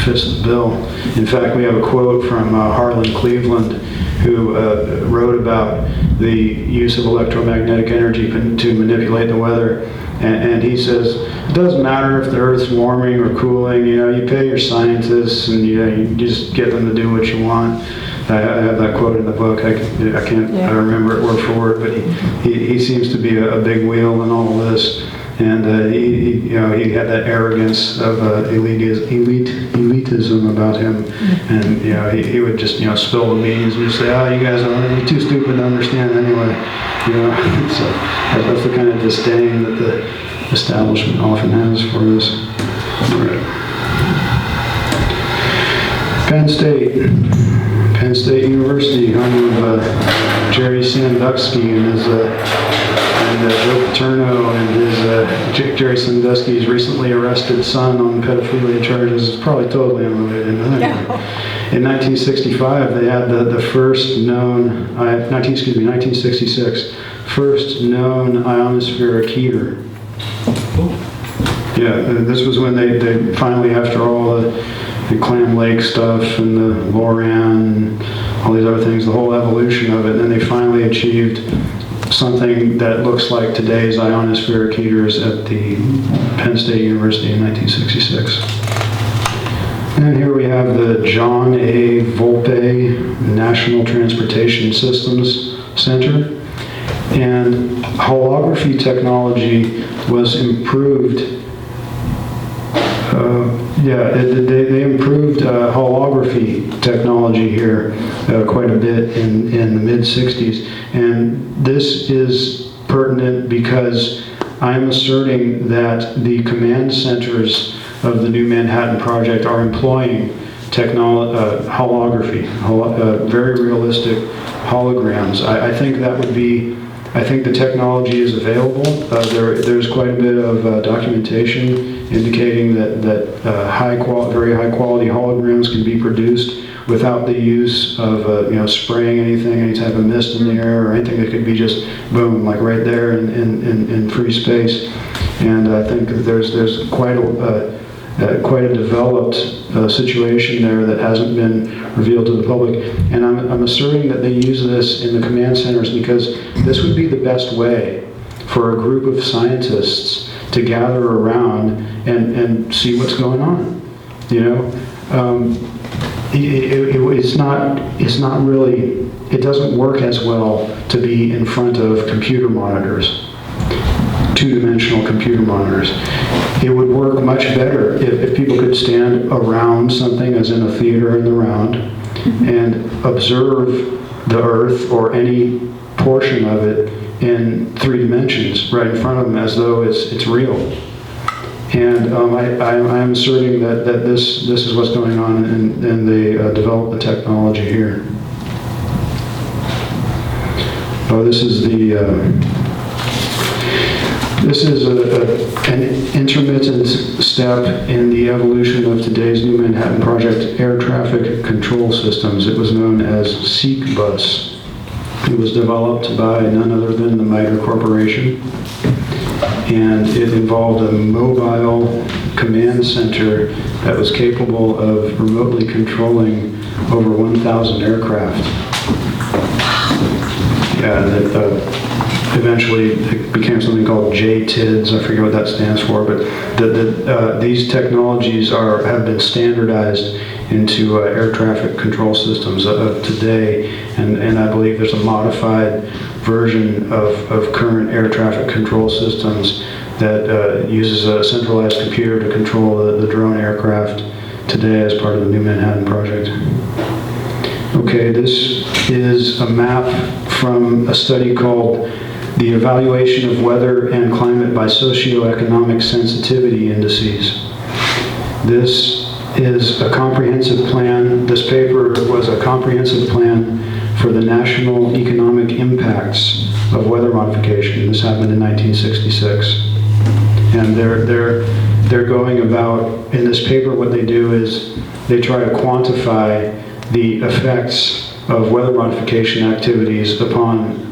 fits the bill. In fact, we have a quote from Harlan Cleveland, who wrote about the use of electromagnetic energy to manipulate the weather. And he says, it doesn't matter if the Earth's warming or cooling, you pay your scientists and you just get them to do what you want. I have that quote in the book. I don't remember it word for word, but he seems to be a big wheel in all of this. And he had that arrogance of elitism about him, and he would just spill the beans and just say, "Oh, you guys are too stupid to understand anyway." So that's the kind of disdain that the establishment often has for this. Right. Penn State University, home of Jerry Sandusky and his. Joe Paterno and his Jerry Sandusky's recently arrested son on pedophilia charges is probably totally unrelated. In 1965, they had the first known, 1966, first known ionospheric heater. Yeah, this was when they finally, after all the Clam Lake stuff and the Loran and all these other things, the whole evolution of it, then they finally achieved something that looks like today's ionospheric heaters at the Penn State University in 1966. And here we have the John A. Volpe National Transportation Systems Center. And holography technology was improved. They improved holography technology here quite a bit in the mid-'60s. And this is pertinent because I'm asserting that the command centers of the New Manhattan Project are employing holography, very realistic holograms. I think that would be, I think the technology is available. There's quite a bit of documentation indicating that very high quality holograms can be produced without the use of spraying anything, any type of mist in the air or anything. That could be just boom, like right there in free space. And I think that there's quite a developed situation there that hasn't been revealed to the public. And I'm asserting that they use this in the command centers because this would be the best way for a group of scientists to gather around and see what's going on. It's not really, it doesn't work as well to be in front of computer monitors, two-dimensional computer monitors. It would work much better if people could stand around something, as in a theater in the round, and observe the Earth or any portion of it in 3 dimensions right in front of them as though it's real. And I'm asserting that this is what's going on, and they develop the technology here. This is an intermittent step in the evolution of today's New Manhattan Project air traffic control systems. It was known as SeekBus. It was developed by none other than the MITRE Corporation, and it involved a mobile command center that was capable of remotely controlling over 1,000 aircraft. Yeah, that eventually it became something called JTIDS. I forget what that stands for, but these technologies have been standardized into air traffic control systems of today, and I believe there's a modified version of current air traffic control systems that uses a centralized computer to control the drone aircraft today as part of the New Manhattan Project. Okay, this is a map from a study called The Evaluation of Weather and Climate by Socioeconomic Sensitivity Indices. This is a comprehensive plan. This paper was a comprehensive plan for the national economic impacts of weather modification. This happened in 1966. And they're going about, in this paper, what they do is they try to quantify the effects of weather modification activities upon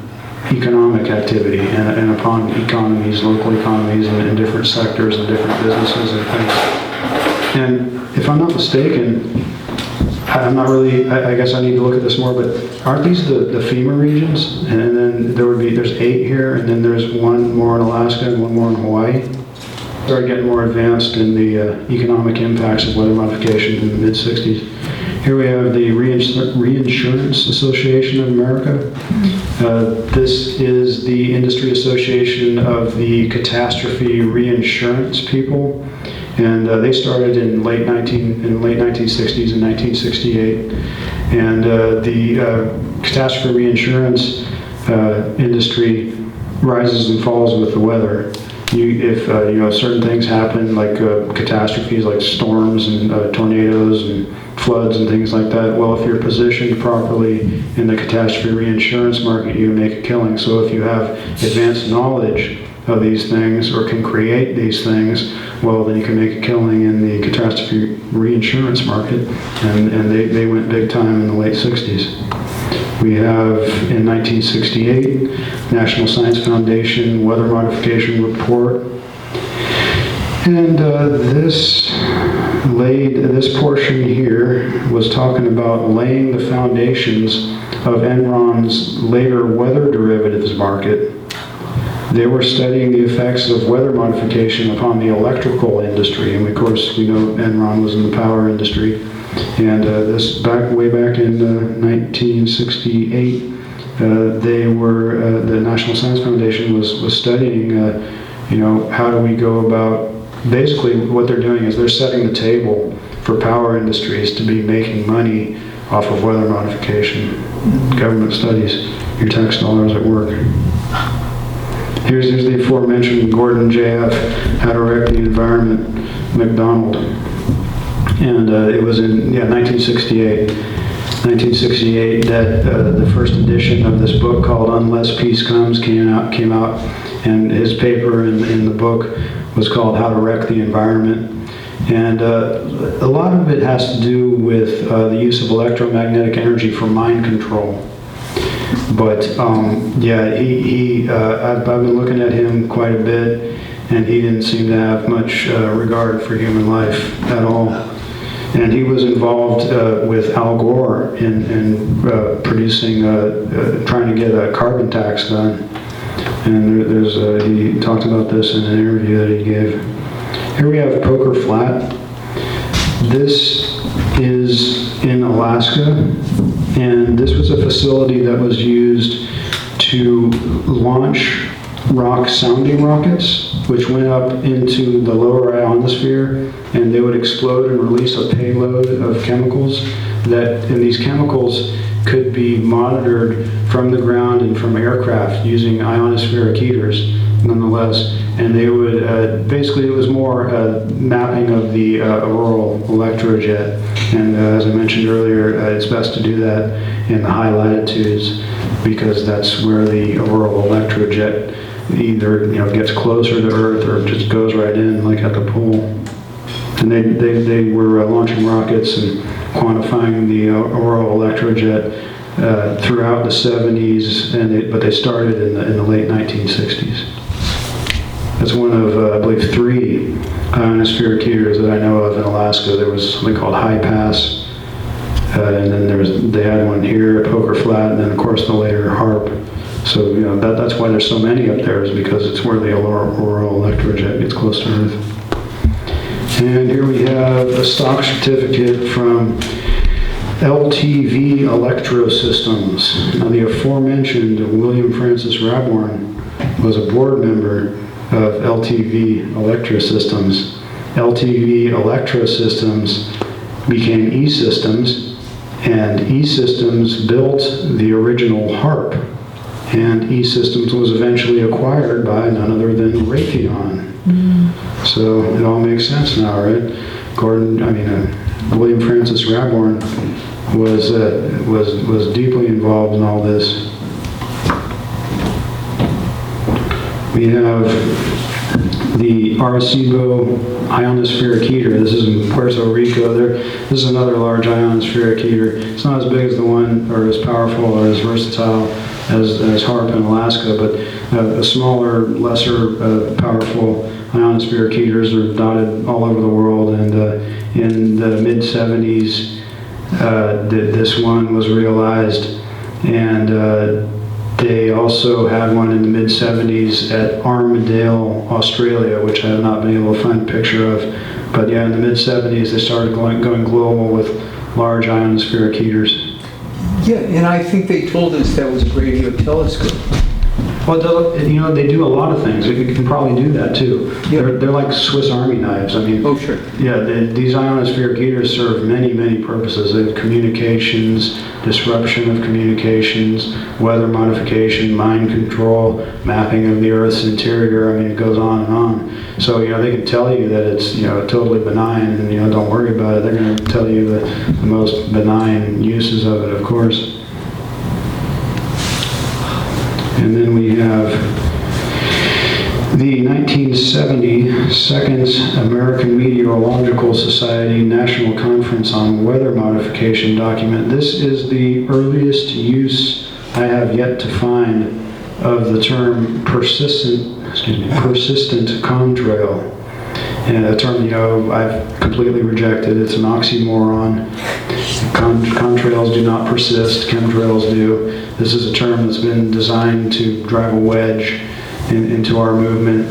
economic activity and upon economies, local economies, and different sectors and different businesses and things. And if I'm not mistaken, I'm not really, I guess I need to look at this more, but aren't these the FEMA regions? And then there's 8 here, and then there's 1 more in Alaska and 1 more in Hawaii. Started getting more advanced in the economic impacts of weather modification in the mid-60s. Here we have the Reinsurance Association of America. This is the industry association of the catastrophe reinsurance people. And they started in late 1960s in 1968. And the catastrophe reinsurance industry rises and falls with the weather. If certain things happen, like catastrophes like storms and tornadoes and floods and things like that, well, if you're positioned properly in the catastrophe reinsurance market, you make a killing. So if you have advanced knowledge of these things or can create these things, well, then you can make a killing in the catastrophe reinsurance market. And they went big time in the late 60s. We have, in 1968, National Science Foundation Weather Modification Report. And this portion here was talking about laying the foundations of Enron's later weather derivatives market. They were studying the effects of weather modification upon the electrical industry. And of course, we know Enron was in the power industry. And way back in 1968, the National Science Foundation was studying, how do we go about, basically what they're doing is they're setting the table for power industries to be making money off of weather modification. Government studies, your tax dollars at work. Here's the aforementioned Gordon J.F. How to Wreck the Environment, McDonald. And it was in 1968 that the first edition of this book called Unless Peace Comes came out, and his paper in the book was called How to Wreck the Environment. And a lot of it has to do with the use of electromagnetic energy for mind control. But I've been looking at him quite a bit, and he didn't seem to have much regard for human life at all. And he was involved with Al Gore in producing, trying to get a carbon tax done. And he talked about this in an interview that he gave. Here we have Poker Flat. This is in Alaska, and this was a facility that was used to launch sounding rockets, which went up into the lower ionosphere, and they would explode and release a payload of chemicals and these chemicals could be monitored from the ground and from aircraft using ionospheric heaters nonetheless. And they would, basically it was more mapping of the auroral electrojet. And as I mentioned earlier, it's best to do that in the high latitudes because that's where the auroral electrojet either gets closer to Earth or just goes right in, like at the pole. And they were launching rockets and quantifying the auroral electrojet throughout the 70s, but they started in the late 1960s. That's one of, I believe, 3 ionospheric heaters that I know of in Alaska. There was something called High Pass, and then they had one here at Poker Flat, and then of course the later HARP. So that's why there's so many up there, is because it's where the auroral electrojet gets close to Earth. And here we have a stock certificate from LTV Electro Systems. Now, the aforementioned William Francis Raborn was a board member of LTV Electro Systems. LTV Electro Systems became E-Systems, and E-Systems built the original HARP. And E-Systems was eventually acquired by none other than Raytheon. So it all makes sense now, right? William Francis Raborn was deeply involved in all this. We have the Arecibo ionospheric heater. This is in Puerto Rico. This is another large ionospheric heater. It's not as big as the one, or as powerful, or as versatile as HAARP in Alaska, but a smaller, lesser powerful ionospheric heaters are dotted all over the world. And in the mid-70s, this one was realized, and they also had one in the mid-70s at Armadale, Australia, which I have not been able to find a picture of. But yeah, in the mid-70s, they started going global with large ionospheric heaters. Yeah, and I think they told us that was a radio telescope. Well, you know, they do a lot of things. You can probably do that too. Yeah. They're like Swiss Army knives. I mean, Oh, sure. yeah, these ionospheric heaters serve many, many purposes. They have communications, disruption of communications, weather modification, mind control, mapping of the Earth's interior. I mean, it goes on and on. So, you know, they can tell you that it's, you know, totally benign and, you know, don't worry about it. They're going to tell you the most benign uses of it, of course. And then we have the 1970 Second American Meteorological Society National Conference on Weather Modification document. This is the earliest use I have yet to find of the term persistent contrail. And a term, you know, I've completely rejected. It's an oxymoron. Contrails do not persist, chemtrails do. This is a term that's been designed to drive a wedge into our movement.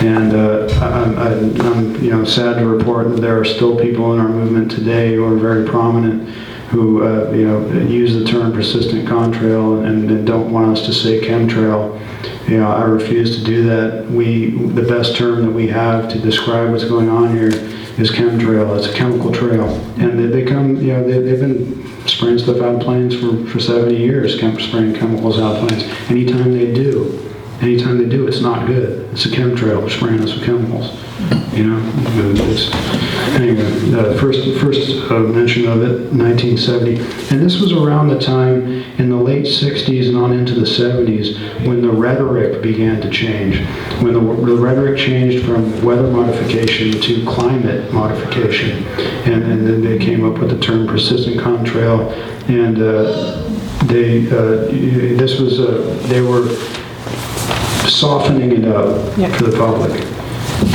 And I'm, you know, sad to report that there are still people in our movement today who are very prominent who, you know, use the term persistent contrail and don't want us to say chemtrail. You know, I refuse to do that. The best term that we have to describe what's going on here is chemtrail. It's a chemical trail. And they come, you know, they've been spraying stuff out of planes for 70 years, spraying chemicals out of planes. Anytime they do, it's not good. It's a chemtrail. They're spraying us with chemicals. You know, anyway, first mention of it, 1970. And this was around the time in the late 60s and on into the 70s when the rhetoric began to change. When the rhetoric changed from weather modification to climate modification. And then they came up with the term persistent contrail. And they were softening it up to the public.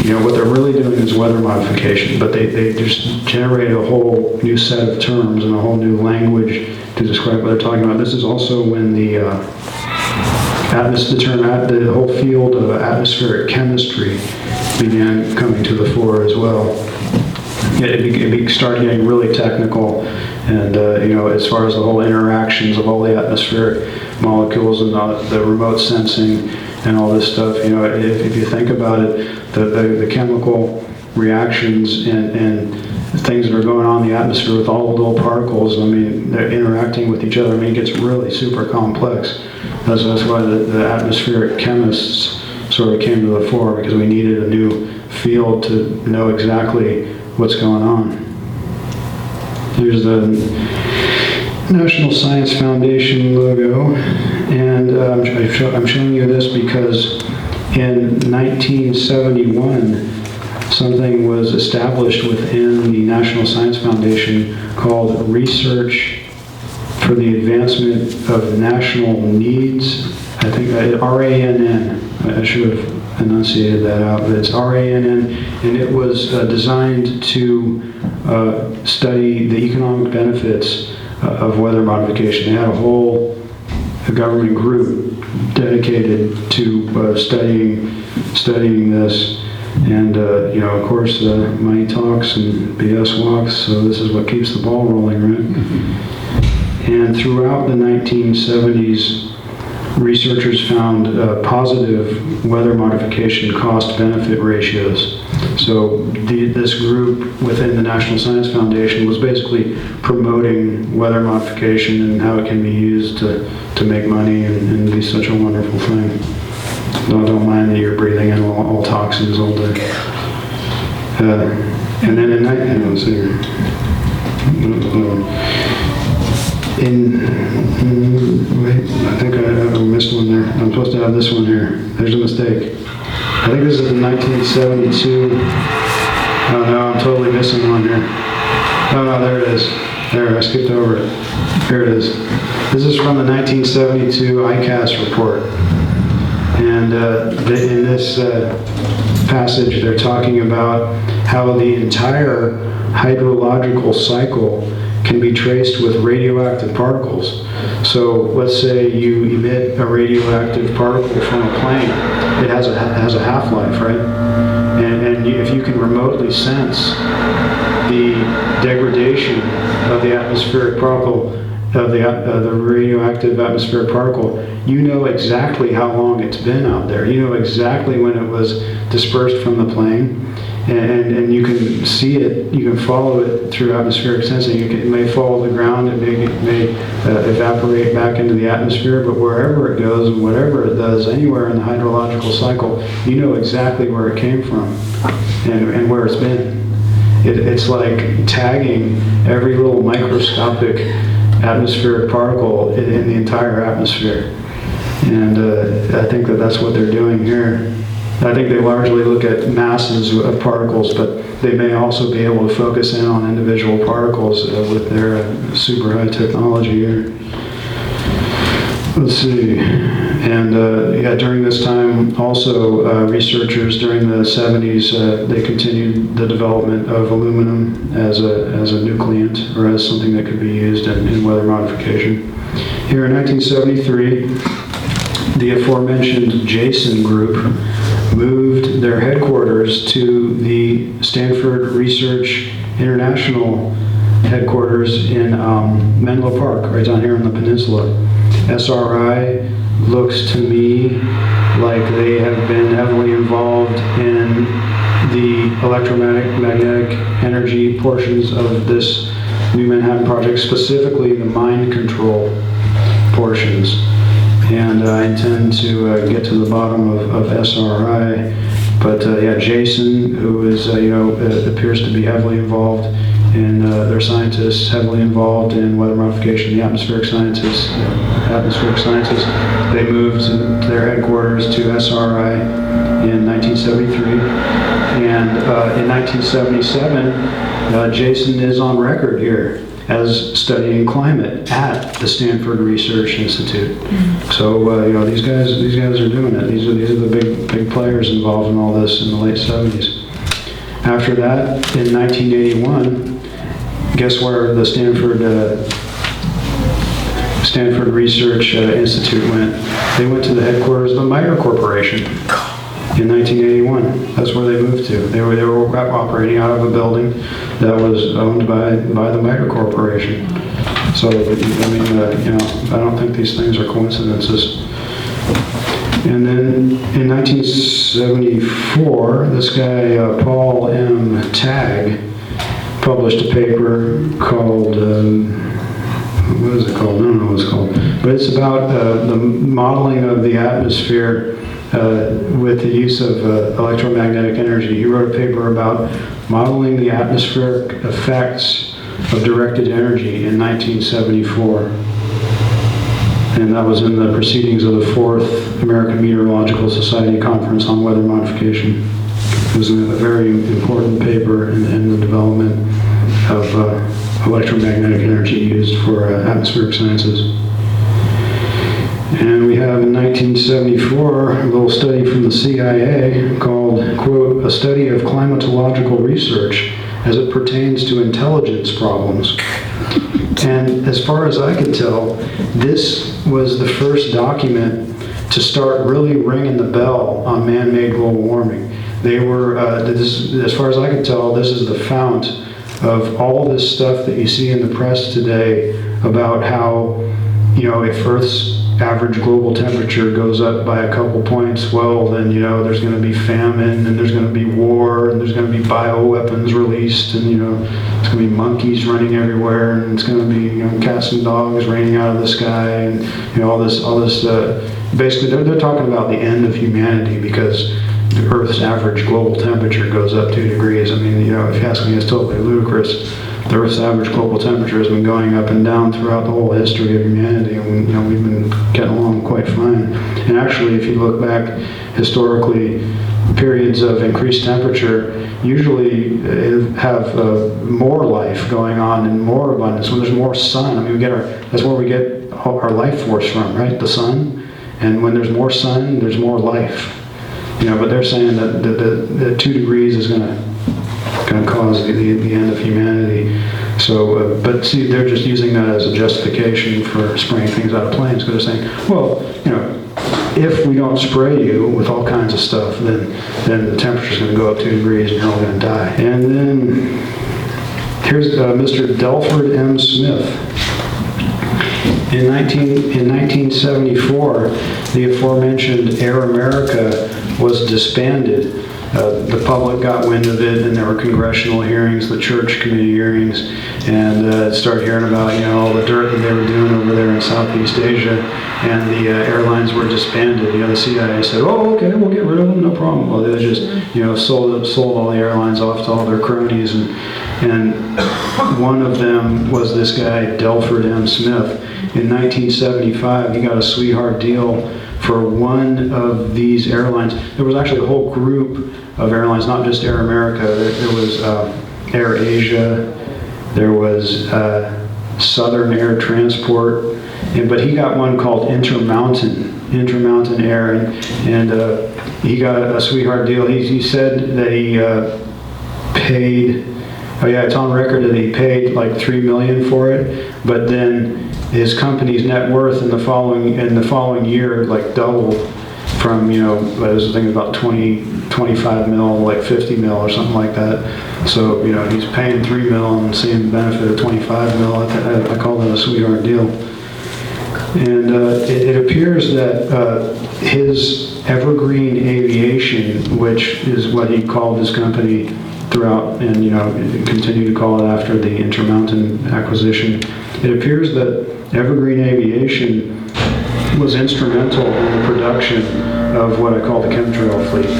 You know, what they're really doing is weather modification, but they just generated a whole new set of terms and a whole new language to describe what they're talking about. This is also when the whole field of atmospheric chemistry began coming to the fore as well. It started getting really technical, and you know, as far as the whole interactions of all the atmospheric molecules and the remote sensing and all this stuff. You know, if you think about it, the chemical reactions and things that are going on in the atmosphere with all the little particles, I mean, they're interacting with each other. I mean, it gets really super complex. That's why the atmospheric chemists sort of came to the fore, because we needed a new field to know exactly what's going on. Here's the National Science Foundation logo, and I'm showing you this because in 1971 something was established within the National Science Foundation called Research for the Advancement of National Needs. I think RANN. I should have enunciated that out, but it's RANN, and it was designed to study the economic benefits of weather modification. They had a whole government group dedicated to studying this, and you know, of course, money talks and BS walks. So this is what keeps the ball rolling, right? And throughout the 1970s, researchers found positive weather modification cost-benefit ratios. So this group within the National Science Foundation was basically promoting weather modification and how it can be used to make money and be such a wonderful thing. Don't mind that you're breathing in all toxins all day. And then in Wait, I think I missed one there. I'm supposed to have this one here. There's a mistake. I think this is the 1972. Oh no, I'm totally missing one here. Oh no, there it is. There, I skipped over it. Here it is. This is from the 1972 ICAS report. And in this passage, they're talking about how the entire hydrological cycle can be traced with radioactive particles. So let's say you emit a radioactive particle from a plane. It has a half-life, right? And if you can remotely sense the degradation of the atmospheric particle, of the radioactive atmospheric particle, you know exactly how long it's been out there. You know exactly when it was dispersed from the plane. And you can see it, you can follow it through atmospheric sensing. It may fall to the ground, it may evaporate back into the atmosphere, but wherever it goes and whatever it does, anywhere in the hydrological cycle, you know exactly where it came from and where it's been. It's like tagging every little microscopic atmospheric particle in the entire atmosphere. And I think that's what they're doing here. I think they largely look at masses of particles, but they may also be able to focus in on individual particles with their super high technology here. Let's see. And yeah, during this time, also researchers during the 70s, they continued the development of aluminum as a nucleant, or as something that could be used in weather modification. Here in 1973, the aforementioned Jason Group moved their headquarters to the Stanford Research International headquarters in Menlo Park, right down here on the peninsula. SRI looks to me like they have been heavily involved in the electromagnetic energy portions of this New Manhattan project, specifically the mind control portions. And I intend to get to the bottom of SRI. But yeah, Jason, who is, appears to be heavily involved in, their scientists heavily involved in weather modification, the atmospheric scientists, they moved their headquarters to SRI in 1973. And in 1977, Jason is on record here as studying climate at the Stanford Research Institute. So these guys are doing it. These are the big players involved in all this in the late 70s. After that, in 1981, guess where the Stanford Research Institute went? They went to the headquarters of the MITRE Corporation. In 1981, that's where they moved to. They were operating out of a building that was owned by the MITRE Corporation. So, I mean, I don't think these things are coincidences. And then in 1974, this guy, Paul M. Tagg, published a paper called, what is it called? I don't know what it's called. But it's about the modeling of the atmosphere with the use of electromagnetic energy. He wrote a paper about modeling the atmospheric effects of directed energy in 1974. And that was in the proceedings of the 4th American Meteorological Society Conference on Weather Modification. It was a very important paper in the development of electromagnetic energy used for atmospheric sciences. And we have in 1974 a little study from the CIA called, quote, "A Study of Climatological Research as it Pertains to Intelligence Problems." And as far as I can tell, this was the first document to start really ringing the bell on man-made global warming. They were, as far as I can tell, this is the fount of all this stuff that you see in the press today about how, if Earth's average global temperature goes up by a couple points, well, then, there's going to be famine, and there's going to be war, and there's going to be bioweapons released, and, it's going to be monkeys running everywhere, and it's going to be, cats and dogs raining out of the sky, and, all this, basically, they're talking about the end of humanity because the Earth's average global temperature goes up 2 degrees. I mean, if you ask me, it's totally ludicrous. the Earth's average global temperature has been going up and down throughout the whole history of humanity, and we've been getting along quite fine. And actually, if you look back historically, periods of increased temperature usually have more life going on and more abundance. When there's more sun, I mean, that's where we get our life force from, right? The sun. And when there's more sun, there's more life. But they're saying that the 2 degrees is going to cause the end of humanity. So, but see, they're just using that as a justification for spraying things out of planes, because they're saying, well, if we don't spray you with all kinds of stuff, then the temperature's going to go up 2 degrees and you're all going to die. And then here's Mr. Delford M. Smith. In 1974, the aforementioned Air America was disbanded. The public got wind of it, and there were congressional hearings, the church committee hearings, and started hearing about all the dirt that they were doing over there in Southeast Asia, and the airlines were disbanded. The CIA said, "Oh, okay, we'll get rid of them, no problem." Well, they just sold all the airlines off to all their cronies, and one of them was this guy Delford M. Smith. In 1975, he got a sweetheart deal for one of these airlines. There was actually a whole group of airlines, not just Air America. There was Air Asia, there was Southern Air Transport, but he got one called Intermountain Air, and he got a sweetheart deal. He said that he paid, it's on record that he paid like $3 million for it, but then his company's net worth in the following year like doubled from I was thinking about 25 mil, like 50 mil or something like that. So he's paying $3 million and seeing the benefit of 25 mil. I call that a sweetheart deal. And it appears that his Evergreen Aviation, which is what he called his company throughout, and continue to call it after the Intermountain acquisition, it appears that Evergreen Aviation was instrumental in the production of what I call the chemtrail fleet.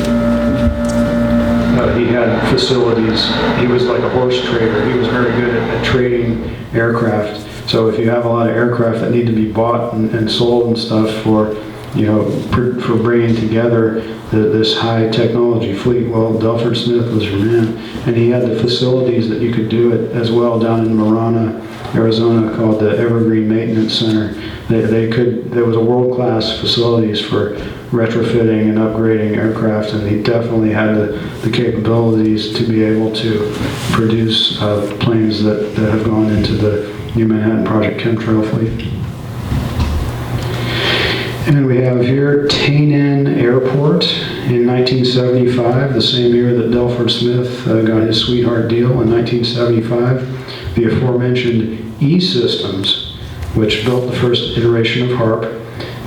He had facilities. He was like a horse trader. He was very good at trading aircraft. So if you have a lot of aircraft that need to be bought and sold and stuff for bringing together this high technology fleet, well, Delford Smith was your man, and he had the facilities that you could do it as well down in Marana, Arizona, called the Evergreen Maintenance Center. There was a world-class facilities for retrofitting and upgrading aircraft, and he definitely had the capabilities to be able to produce planes that have gone into the New Manhattan Project chemtrail fleet. And we have here Tainan Airport in 1975, the same year that Delford Smith got his sweetheart deal in 1975. The aforementioned E-Systems, which built the first iteration of HARP,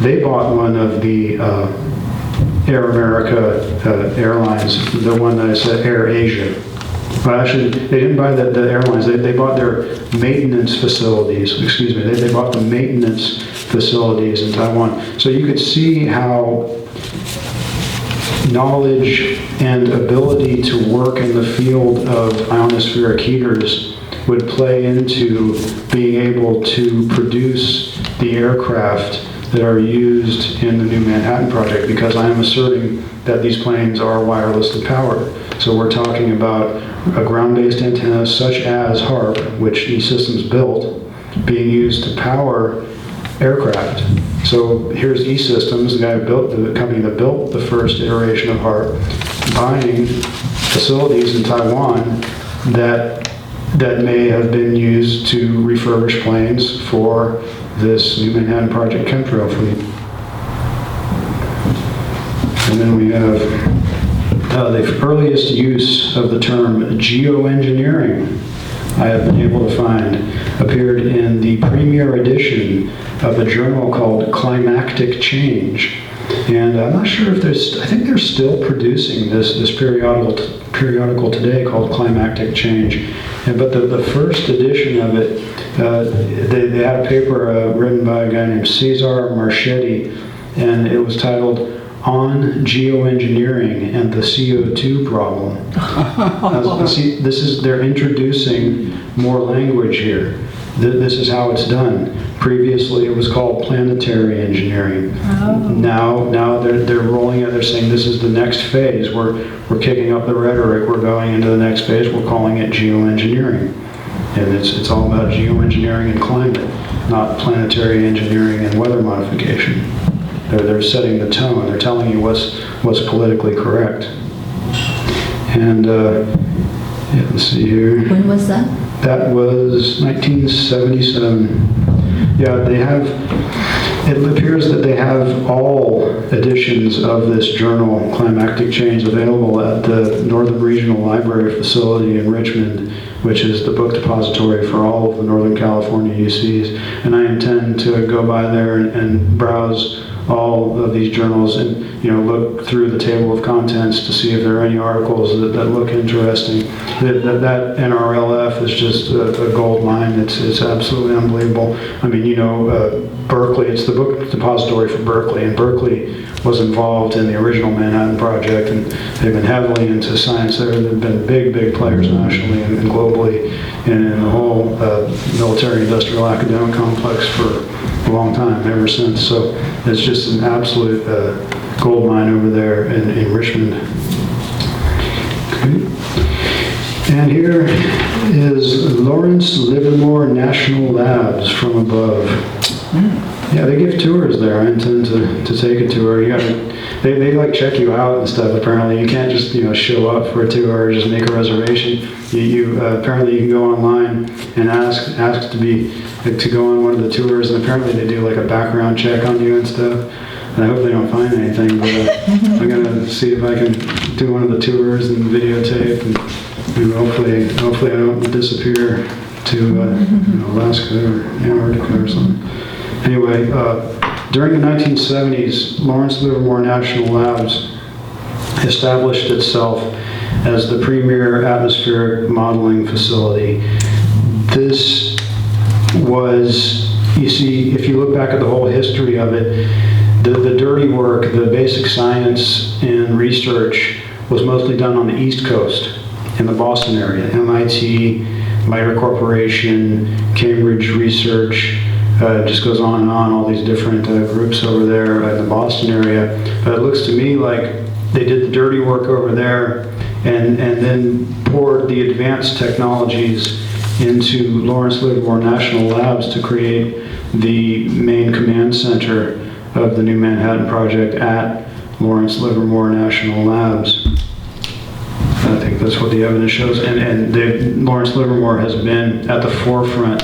they bought one of the Air America airlines, the one that I said, Air Asia. Well, actually, they didn't buy the airlines. They bought their maintenance facilities. Excuse me. They bought the maintenance facilities in Taiwan. So you could see how knowledge and ability to work in the field of ionospheric heaters would play into being able to produce the aircraft that are used in the New Manhattan Project, because I am asserting that these planes are wirelessly powered. So we're talking about a ground-based antenna such as HARP, which E-Systems built, being used to power aircraft. So here's E-Systems, the company that built the first iteration of HARP, buying facilities in Taiwan that may have been used to refurbish planes for this New Manhattan Project chemtrail fleet. And then we have the earliest use of the term geoengineering I have been able to find appeared in the premier edition of a journal called Climactic Change. And I'm not sure if I think they're still producing this periodical today called Climactic Change. But the first edition of it, they had a paper written by a guy named Cesar Marchetti, and it was titled on geoengineering and the CO2 problem. See, they're introducing more language here. This is how it's done. Previously, it was called planetary engineering. Now they're rolling it. They're saying this is the next phase. We're kicking up the rhetoric. We're going into the next phase. We're calling it geoengineering, and it's all about geoengineering and climate, not planetary engineering and weather modification. They're setting the tone. They're telling you what's politically correct. And yeah, let's see here. When was that? That was 1977. Yeah, it appears that they have all editions of this journal, Climactic Change, available at the Northern Regional Library facility in Richmond, which is the book depository for all of the Northern California UCs. And I intend to go by there and browse all of these journals and look through the table of contents to see if there are any articles that look interesting. That NRLF is just a gold mine. It's absolutely unbelievable. I mean, Berkeley, it's the book depository for Berkeley, and Berkeley was involved in the original Manhattan Project, and they've been heavily into science there. They've been big players nationally and globally in the whole military-industrial academic complex for a long time, ever since. So it's just an absolute gold mine over there in Richmond. Okay. And here is Lawrence Livermore National Labs from above. Yeah, they give tours there. I intend to take a tour. They like check you out and stuff. Apparently, you can't just show up for a tour or just make a reservation. Apparently you can go online and ask to go on one of the tours, and apparently they do like a background check on you and stuff. And I hope they don't find anything, but I'm gonna see if I can do one of the tours and videotape, and hopefully I don't disappear to Alaska or Antarctica or something. Anyway, during the 1970s, Lawrence Livermore National Labs established itself as the premier atmospheric modeling facility. This was, you see, if you look back at the whole history of it, the dirty work, the basic science and research was mostly done on the East Coast in the Boston area. MIT, MITRE Corporation, Cambridge Research, just goes on and on, all these different groups over there in the Boston area. But it looks to me like they did the dirty work over there and then poured the advanced technologies into Lawrence Livermore National Labs to create the main command center of the new Manhattan Project at Lawrence Livermore National Labs. I think that's what the evidence shows. And Lawrence Livermore has been at the forefront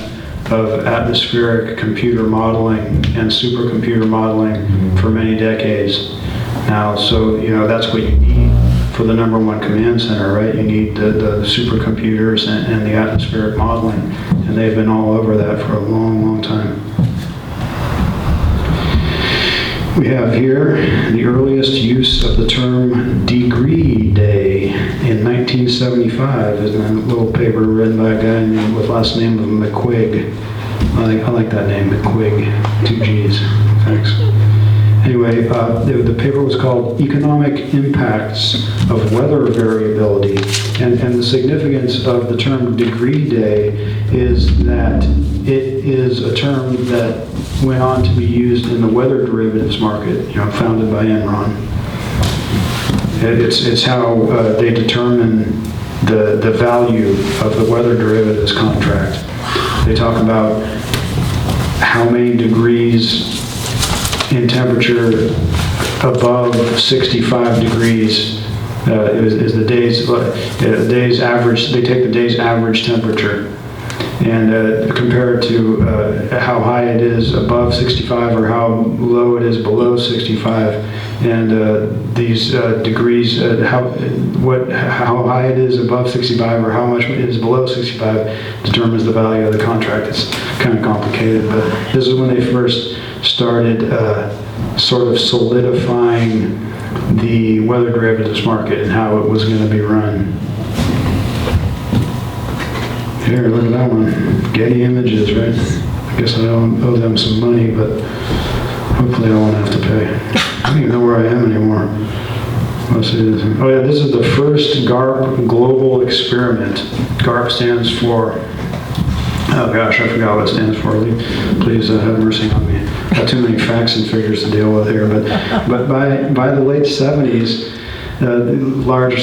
of atmospheric computer modeling and supercomputer modeling for many decades now. So, that's what you need for the #1 command center, right? You need the supercomputers and the atmospheric modeling. And they've been all over that for a long time. We have here the earliest use of the term degree day in 1975 in a little paper written by a guy with last name of McQuigg. I like that name, McQuigg, 2 G's. Thanks. Anyway, the paper was called Economic Impacts of Weather Variability, and the significance of the term degree day is that it is a term that went on to be used in the weather derivatives market, founded by Enron. It's how they determine the value of the weather derivatives contract. They talk about how many degrees in temperature above 65 degrees is the day's average. They take the day's average temperature and compare it to how high it is above 65 or how low it is below 65. And these degrees, how high it is above 65 or how much it is below 65 determines the value of the contract. It's kind of complicated, but this is when they first started sort of solidifying the weather derivatives market and how it was going to be run. Here, look at that one. Getty Images, right? I guess I owe them some money, but Hopefully I won't have to pay. I don't even know where I am anymore. Let's see this. Oh yeah, this is the first GARP global experiment. GARP stands for, oh gosh, I forgot what it stands for. Please have mercy on me. Got too many facts and figures to deal with here. But by the late 70s, large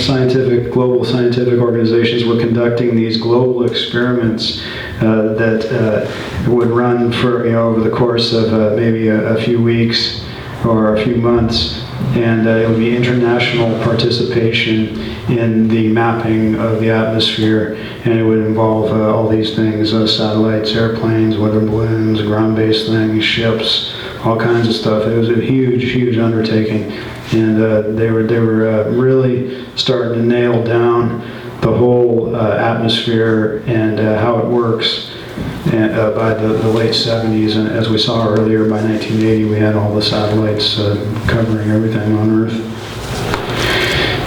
global scientific organizations were conducting these global experiments that would run for, over the course of maybe a few weeks or a few months. And it would be international participation in the mapping of the atmosphere, and it would involve all these things, satellites, airplanes, weather balloons, ground-based things, ships, all kinds of stuff. It was a huge, huge undertaking, and they were really starting to nail down the whole atmosphere and how it works. And, by the late 70s, and as we saw earlier, by 1980, we had all the satellites covering everything on Earth.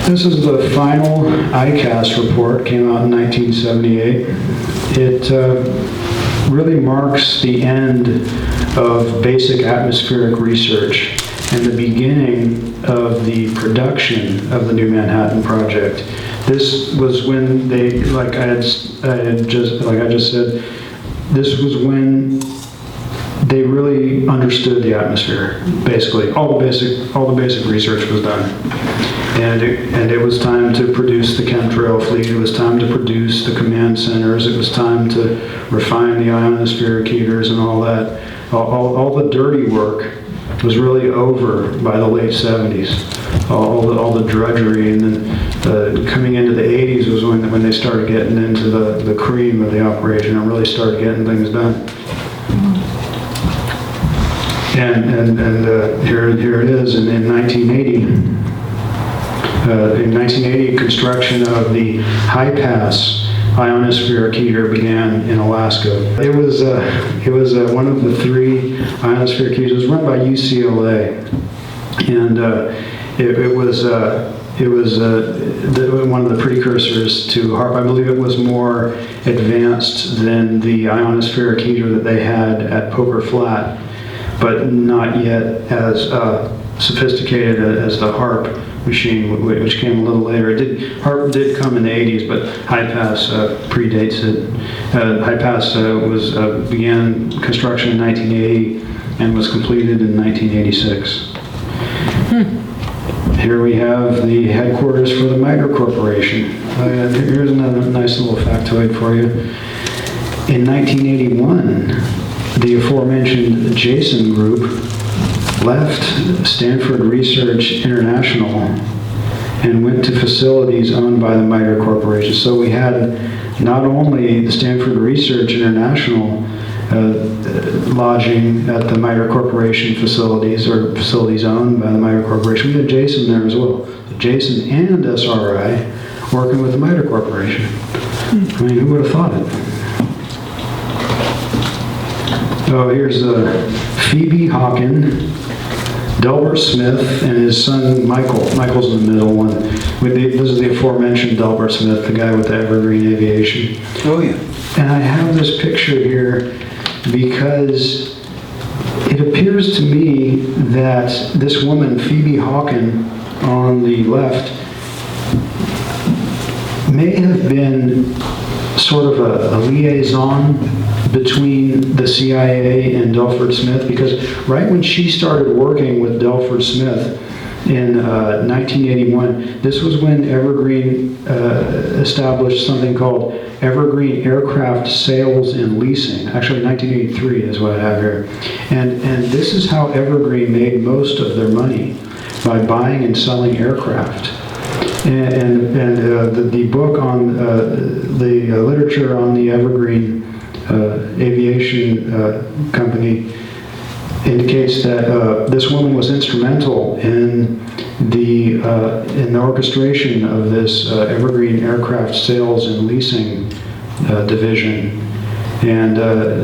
This is the final ICAS report, came out in 1978. It really marks the end of basic atmospheric research and the beginning of the production of the New Manhattan Project. This was when they, like I just said, this was when they really understood the atmosphere. Basically, all the basic research was done, and it was time to produce the chemtrail fleet. It was time to produce the command centers. It was time to refine the ionospheric heaters and all that. All the dirty work was really over by the late 70s. All the drudgery, and then coming into the 80s was when they started getting into the cream of the operation and really started getting things done. And here it is. And in 1980, construction of the high-pass ionospheric heater began in Alaska. It was one of the 3 ionospheric heaters. It was run by UCLA, and it was one of the precursors to HAARP. I believe it was more advanced than the ionospheric heater that they had at Poker Flat, but not yet as sophisticated as the HAARP machine, which came a little later. HAARP did come in the 80s, but high-pass predates it. High-pass began construction in 1980 and was completed in 1986. Here we have the headquarters for the MITRE Corporation. Here's another nice little factoid for you. In 1981, the aforementioned Jason Group left Stanford Research International and went to facilities owned by the MITRE Corporation. So we had not only the Stanford Research International lodging at the MITRE Corporation facilities, or facilities owned by the MITRE Corporation. We had Jason there as well. Jason and SRI working with the MITRE Corporation. I mean, who would have thought it? Oh, here's Phoebe Hawken, Delbert Smith, and his son Michael. Michael's in the middle one. This is the aforementioned Delbert Smith, the guy with the Evergreen Aviation. Oh, yeah. And I have this picture here because it appears to me that this woman, Phoebe Hawken, on the left, may have been sort of a liaison between the CIA and Delbert Smith, because right when she started working with Delbert Smith in 1981, this was when Evergreen established something called Evergreen Aircraft Sales and Leasing. Actually, 1983 is what I have here. And this is how Evergreen made most of their money, by buying and selling aircraft. And the book on the literature on the Evergreen aviation company indicates that this woman was instrumental in the orchestration of this Evergreen Aircraft Sales and Leasing division. And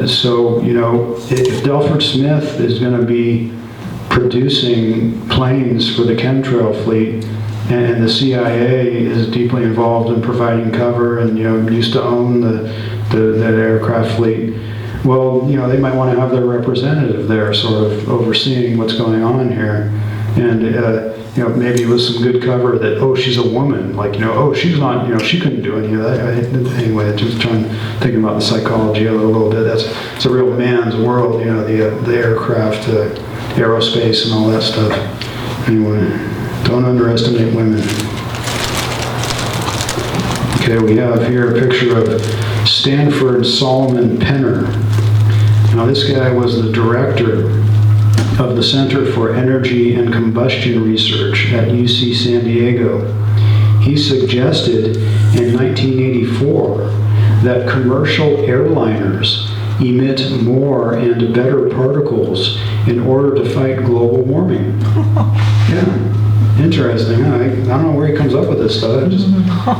so, you know, if Delbert Smith is going to be producing planes for the chemtrail fleet, and the CIA is deeply involved in providing cover and, you know, used to own that aircraft fleet, well, you know, they might want to have their representative there sort of overseeing what's going on here. And, you know, maybe with some good cover that, oh, she's a woman, like, you know, oh, she's not, you know, she couldn't do any of that. Anyway, just thinking about the psychology of it a little bit. It's a real man's world, you know, the aircraft, aerospace and all that stuff. Anyway, don't underestimate women. Okay, we have here a picture of Stanford Solomon Penner. Now, this guy was the director of the Center for Energy and Combustion Research at UC San Diego. He suggested in 1984 that commercial airliners emit more and better particles in order to fight global warming. Yeah, interesting. Huh? I don't know where he comes up with this stuff. Just,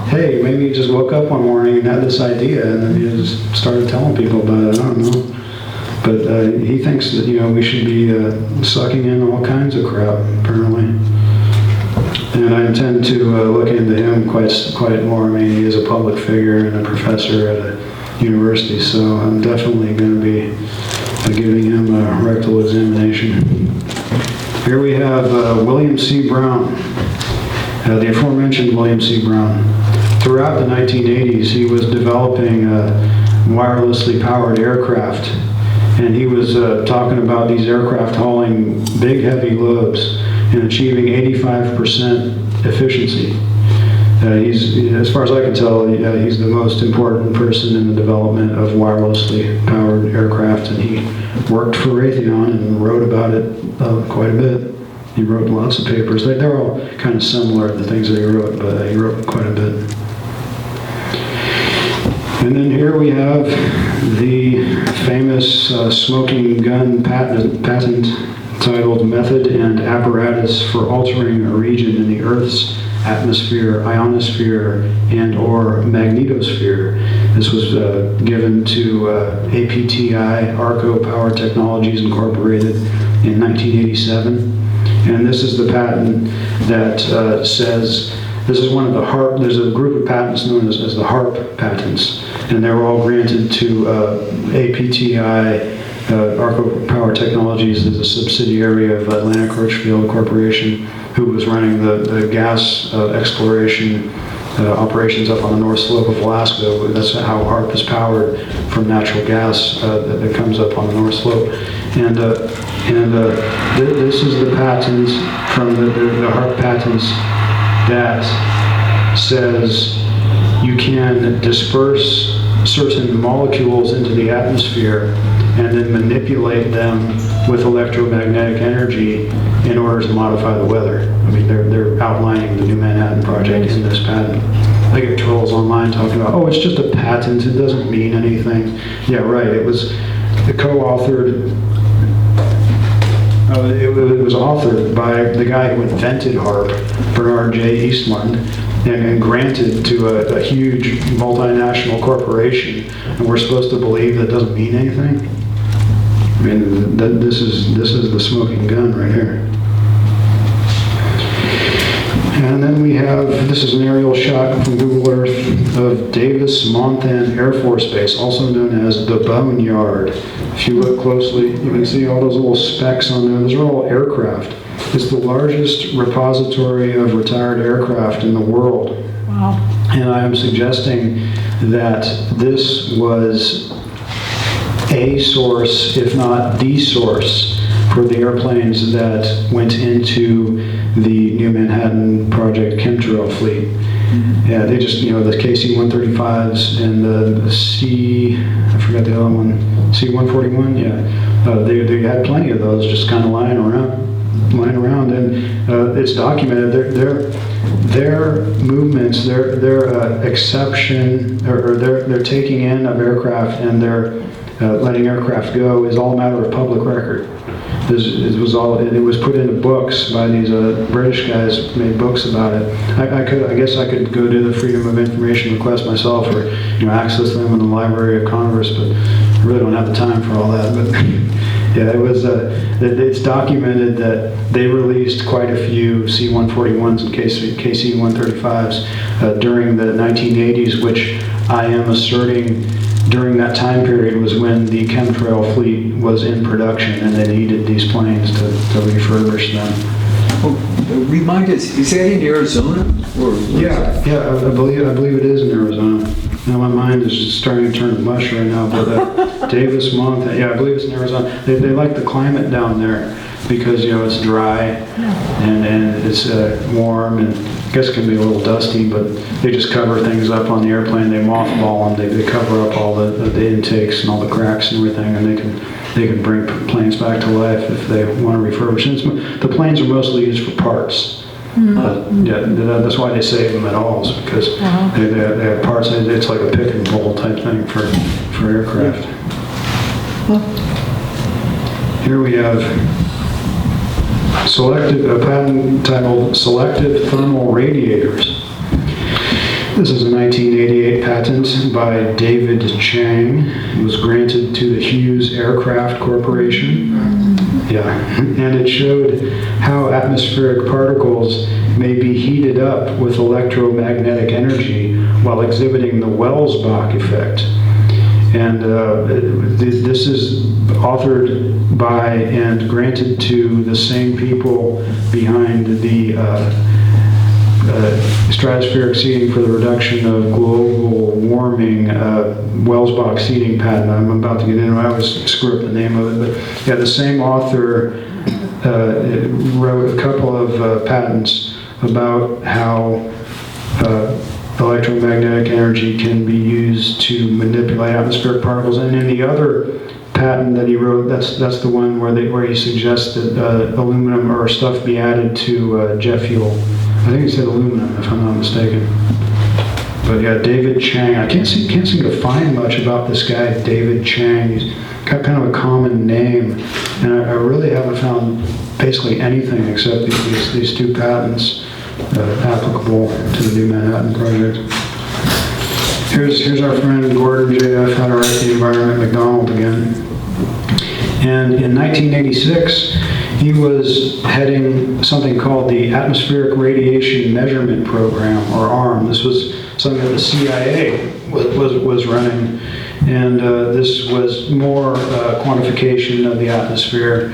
hey, maybe he just woke up one morning and had this idea, and then he just started telling people about it. I don't know. But he thinks that, you know, we should be sucking in all kinds of crap, apparently. And I intend to look into him quite more. I mean, he is a public figure and a professor at a university, so I'm definitely going to be giving him a rectal examination. Here we have William C. Brown, the aforementioned William C. Brown. Throughout the 1980s, he was developing wirelessly powered aircraft. And he was talking about these aircraft hauling big, heavy loads and achieving 85% efficiency. As far as I can tell, he's the most important person in the development of wirelessly powered aircraft, and he worked for Raytheon and wrote about it quite a bit. He wrote lots of papers. They're all kind of similar, the things that he wrote, but he wrote quite a bit. And then here we have the famous smoking gun patent titled Method and Apparatus for Altering a Region in the Earth's Atmosphere, Ionosphere, and/or Magnetosphere. This was given to APTI, Arco Power Technologies Incorporated, in 1987. And this is the patent that says, this is one of the HARP, there's a group of patents known as the HARP patents, and they were all granted to APTI, Arco Power Technologies, is a subsidiary of Atlantic Richfield Corporation, who was running the gas exploration operations up on the North Slope of Alaska. That's how HARP is powered, from natural gas that comes up on the North Slope. And this is the patent from the HARP patents that says you can disperse certain molecules into the atmosphere and then manipulate them with electromagnetic energy in order to modify the weather. I mean, they're outlining the New Manhattan Project in this patent. I get trolls online talking about, oh, it's just a patent, it doesn't mean anything. Yeah, right, it was co-authored. It was authored by the guy who invented HARP, Bernard J. Eastland, and granted to a huge multinational corporation, and we're supposed to believe that doesn't mean anything? I mean, this is the smoking gun right here. And then we have, this is an aerial shot from Google Earth of Davis-Monthan Air Force Base, also known as the Boneyard. If you look closely, you can see all those little specks on there. Those are all aircraft. It's the largest repository of retired aircraft in the world. Wow. And I am suggesting that this was a source, if not the source, for the airplanes that went into the New Manhattan Project chemtrail fleet. Mm-hmm. Yeah, they just, you know, the KC-135s and the I forgot the other one, C-141, yeah. They had plenty of those just kind of lying around, and it's documented. Their movements, their exception, or their taking in of aircraft and their letting aircraft go is all a matter of public record. It was put into books by these British guys, made books about it. I guess I could go do the Freedom of Information request myself, or access them in the Library of Congress, but I really don't have the time for all that. But yeah, it's documented that they released quite a few C-141s and KC-135s during the 1980s, which I am asserting during that time period was when the chemtrail fleet was in production, and they needed these planes to refurbish them. Oh, remind us, is that in Arizona? Or Yeah, I believe it is in Arizona. Now my mind is just starting to turn to mush right now, but Davis, Montana, yeah, I believe it's in Arizona. They like the climate down there because, you know, it's dry and it's warm, and I guess it can be a little dusty, but they just cover things up on the airplane. They mothball them. They cover up all the intakes and all the cracks and everything, and they can bring planes back to life if they want to refurbish them. The planes are mostly used for parts. Yeah, that's why they save them at all, is because they have parts. It's like a pick and pull type thing for aircraft. Here we have a patent titled Selective Thermal Radiators. This is a 1988 patent by David Chang. It was granted to the Hughes Aircraft Corporation. Yeah, and it showed how atmospheric particles may be heated up with electromagnetic energy while exhibiting the Welsbach effect. And this is authored by and granted to the same people behind the stratospheric seeding for the reduction of global warming Welsbach seeding patent. I'm about to get into it. I always screw up the name of it, but yeah, the same author wrote a couple of patents about how electromagnetic energy can be used to manipulate atmospheric particles. And in the other patent that he wrote, that's the one where he suggests that aluminum or stuff be added to jet fuel. I think he said aluminum, if I'm not mistaken. But yeah, David Chang. I can't seem to find much about this guy, David Chang. He's got kind of a common name, and I really haven't found basically anything except these two patents applicable to the New Manhattan Project. Here's our friend Gordon J.F. How to Write the Environment McDonald again. And in 1986, he was heading something called the Atmospheric Radiation Measurement Program, or ARM. This was something that the CIA was running, and this was more quantification of the atmosphere.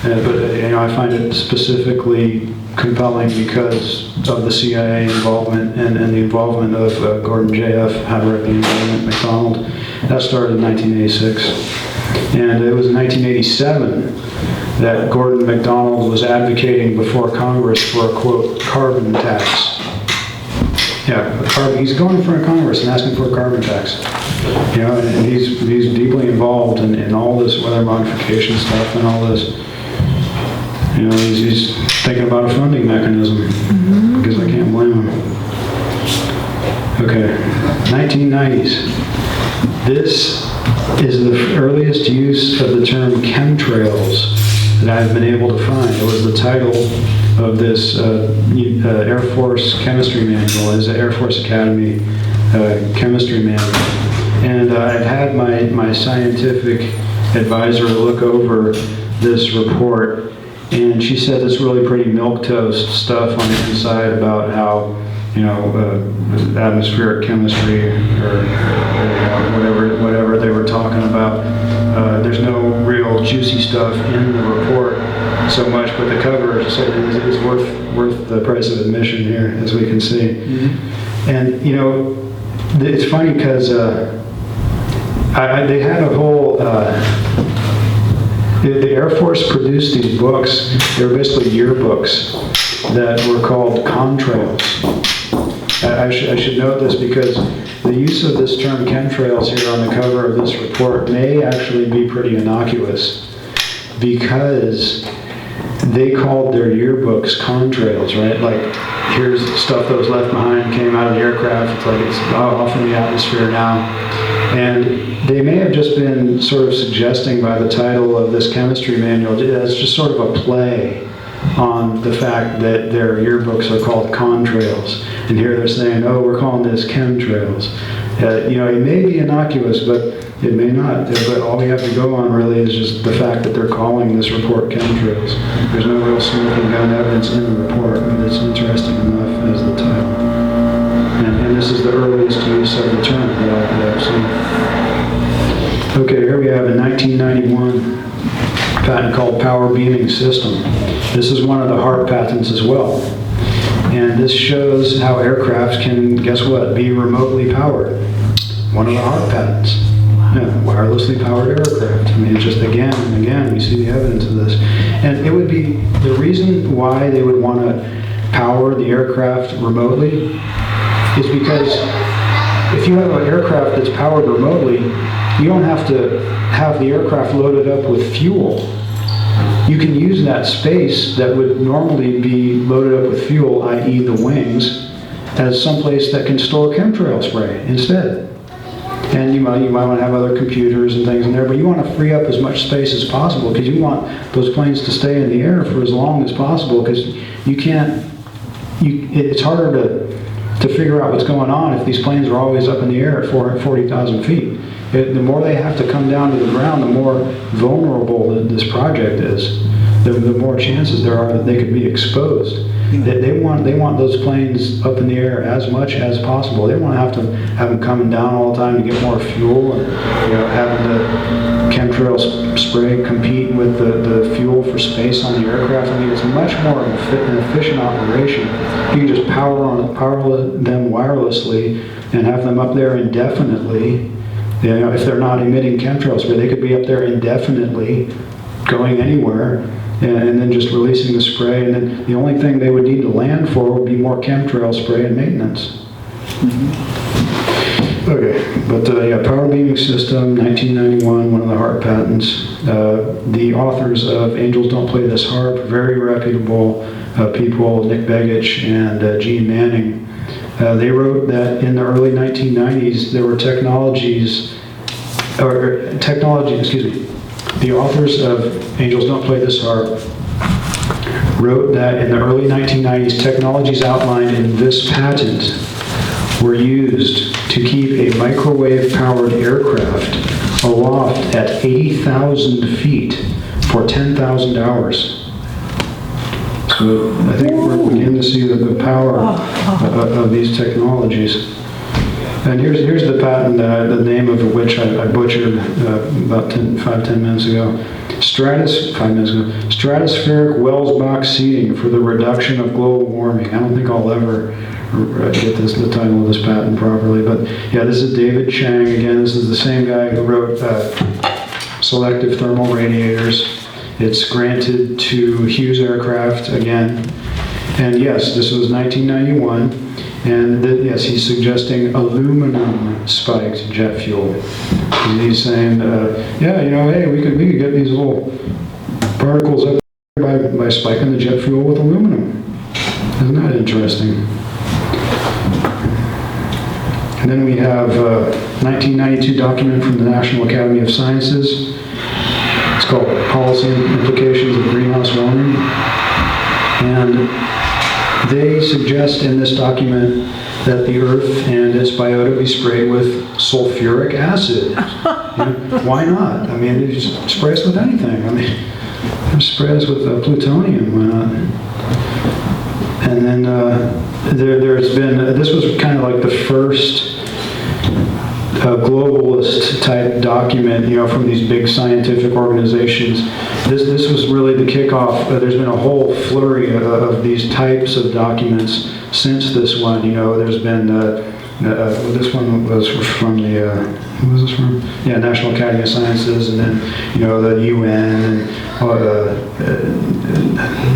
But you know, I find it specifically compelling because of the CIA involvement and the involvement of Gordon J.F. How to Write the Environment McDonald. That started in 1986, and it was in 1987 that Gordon MacDonald was advocating before Congress for a, quote, carbon tax. Yeah, he's going in front of Congress and asking for a carbon tax. You know, and he's deeply involved in all this weather modification stuff and all this. You know, he's thinking about a funding mechanism, because I can't blame him. Okay, 1990s. This is the earliest use of the term chemtrails that I've been able to find. It was the title of this Air Force chemistry manual. It's an Air Force Academy chemistry manual. And I've had my scientific advisor look over this report, and she said it's really pretty milquetoast stuff on the inside about how, you know, atmospheric chemistry or whatever they were talking about. There's no real juicy stuff in the report so much, but the cover is worth the price of admission here, as we can see. And you know, it's funny because they had a whole. The Air Force produced these books. They were basically yearbooks that were called contrails. I should note this because the use of this term chemtrails here on the cover of this report may actually be pretty innocuous, because they called their yearbooks contrails, right? Like, here's stuff that was left behind, came out of the aircraft, it's like it's off in the atmosphere now. And they may have just been sort of suggesting by the title of this chemistry manual, it's just sort of a play on the fact that their yearbooks are called contrails. And here they're saying, oh, we're calling this chemtrails. You know, it may be innocuous, but it may not. But all we have to go on really is just the fact that they're calling this report chemtrails. There's no real smoking gun evidence in the report, but it's interesting enough as the title. And this is the earliest use of the term that I've seen. Okay, here we have a 1991 patent called Power Beaming System. This is one of the HARP patents as well. And this shows how aircraft can, guess what, be remotely powered. One of the HARP patents. Yeah, wirelessly powered aircraft. I mean, it's just again and again, we see the evidence of this. And it would be, the reason why they would want to power the aircraft remotely is because if you have an aircraft that's powered remotely, you don't have to have the aircraft loaded up with fuel. You can use that space that would normally be loaded up with fuel, i.e. the wings, as someplace that can store chemtrail spray instead. And you might want to have other computers and things in there, but you want to free up as much space as possible because you want those planes to stay in the air for as long as possible because you can't, it's harder to figure out what's going on if these planes are always up in the air at 40,000 feet. The more they have to come down to the ground, the more vulnerable this project is. The more chances there are that they could be exposed. They want those planes up in the air as much as possible. They want to have them coming down all the time to get more fuel, and having the chemtrail spray compete with the fuel for space on the aircraft. I mean, it's much more an efficient operation. You can just power them wirelessly and have them up there indefinitely. If they're not emitting chemtrail spray, they could be up there indefinitely, going anywhere, and then just releasing the spray. And then the only thing they would need to land for would be more chemtrail spray and maintenance. Okay, but yeah, Power Beaming System, 1991, one of the HARP patents. The authors of Angels Don't Play This HARP, very reputable people, Nick Begich and Gene Manning. They wrote that in the early 1990s, there were the authors of Angels Don't Play This Harp wrote that in the early 1990s, technologies outlined in this patent were used to keep a microwave-powered aircraft aloft at 80,000 feet for 10,000 hours. So I think we're beginning to see the power of these technologies. And here's the patent, the name of which I butchered about 5-10 minutes ago. 5 minutes ago. Stratospheric Welsbach seating for the reduction of global warming. I don't think I'll ever get the title of this patent properly, but yeah, this is David Chang. Again, this is the same guy who wrote Selective Thermal Radiators. It's granted to Hughes Aircraft again. And yes, this was 1991. And yes, he's suggesting aluminum spiked jet fuel. And he's saying, yeah, hey, we could get these little particles up by spiking the jet fuel with aluminum. Isn't that interesting? And then we have a 1992 document from the National Academy of Sciences. It's called Policy Implications of Greenhouse Warming. And they suggest in this document that the Earth and its biota be sprayed with sulfuric acid. Why not? I mean, you just spray us with anything. I mean, spray us with plutonium. Why not? And then there's been, this was kind of like the first globalist type document, from these big scientific organizations. This was really the kickoff. There's been a whole flurry of these types of documents since this one. There's been this one was from the who was this from? Yeah, National Academy of Sciences, and then the UN,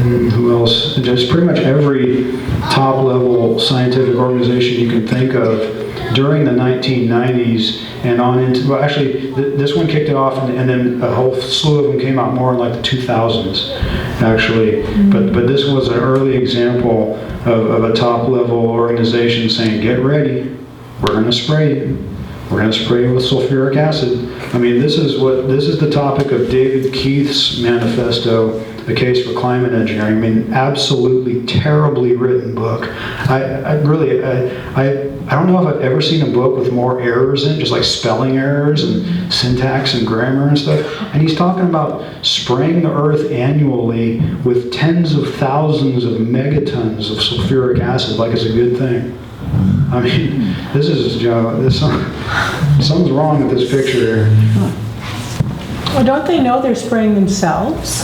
and who else? Just pretty much every top level scientific organization you can think of during the 1990s and on into, well, actually, this one kicked it off, and then a whole slew of them came out more in like the 2000s, actually. But this was an early example of a top-level organization saying, get ready, we're going to spray you. We're going to spray you with sulfuric acid. I mean, this is the topic of David Keith's manifesto, A Case for Climate Engineering. I mean, absolutely terribly written book. I don't know if I've ever seen a book with more errors in it, just like spelling errors and syntax and grammar and stuff. And he's talking about spraying the earth annually with tens of thousands of megatons of sulfuric acid like it's a good thing. I mean, this is, something's wrong with this picture here. Well, don't they know they're spraying themselves?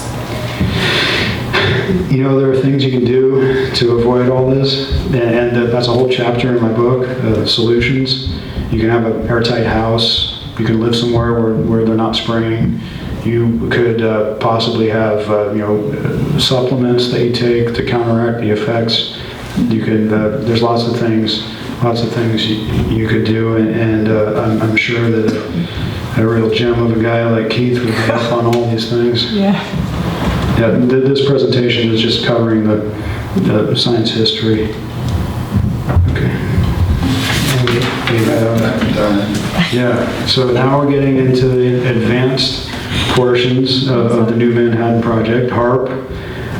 You know, there are things you can do to avoid all this, and that's a whole chapter in my book, Solutions. You can have an airtight house. You can live somewhere where they're not spraying. You could possibly have, supplements that you take to counteract the effects. You could, there's lots of things you could do, and I'm sure that a real gem of a guy like Keith would be up on all these things. Yeah. Yeah, this presentation is just covering the science history. Okay. Yeah, so now we're getting into the advanced portions of the New Manhattan Project. HARP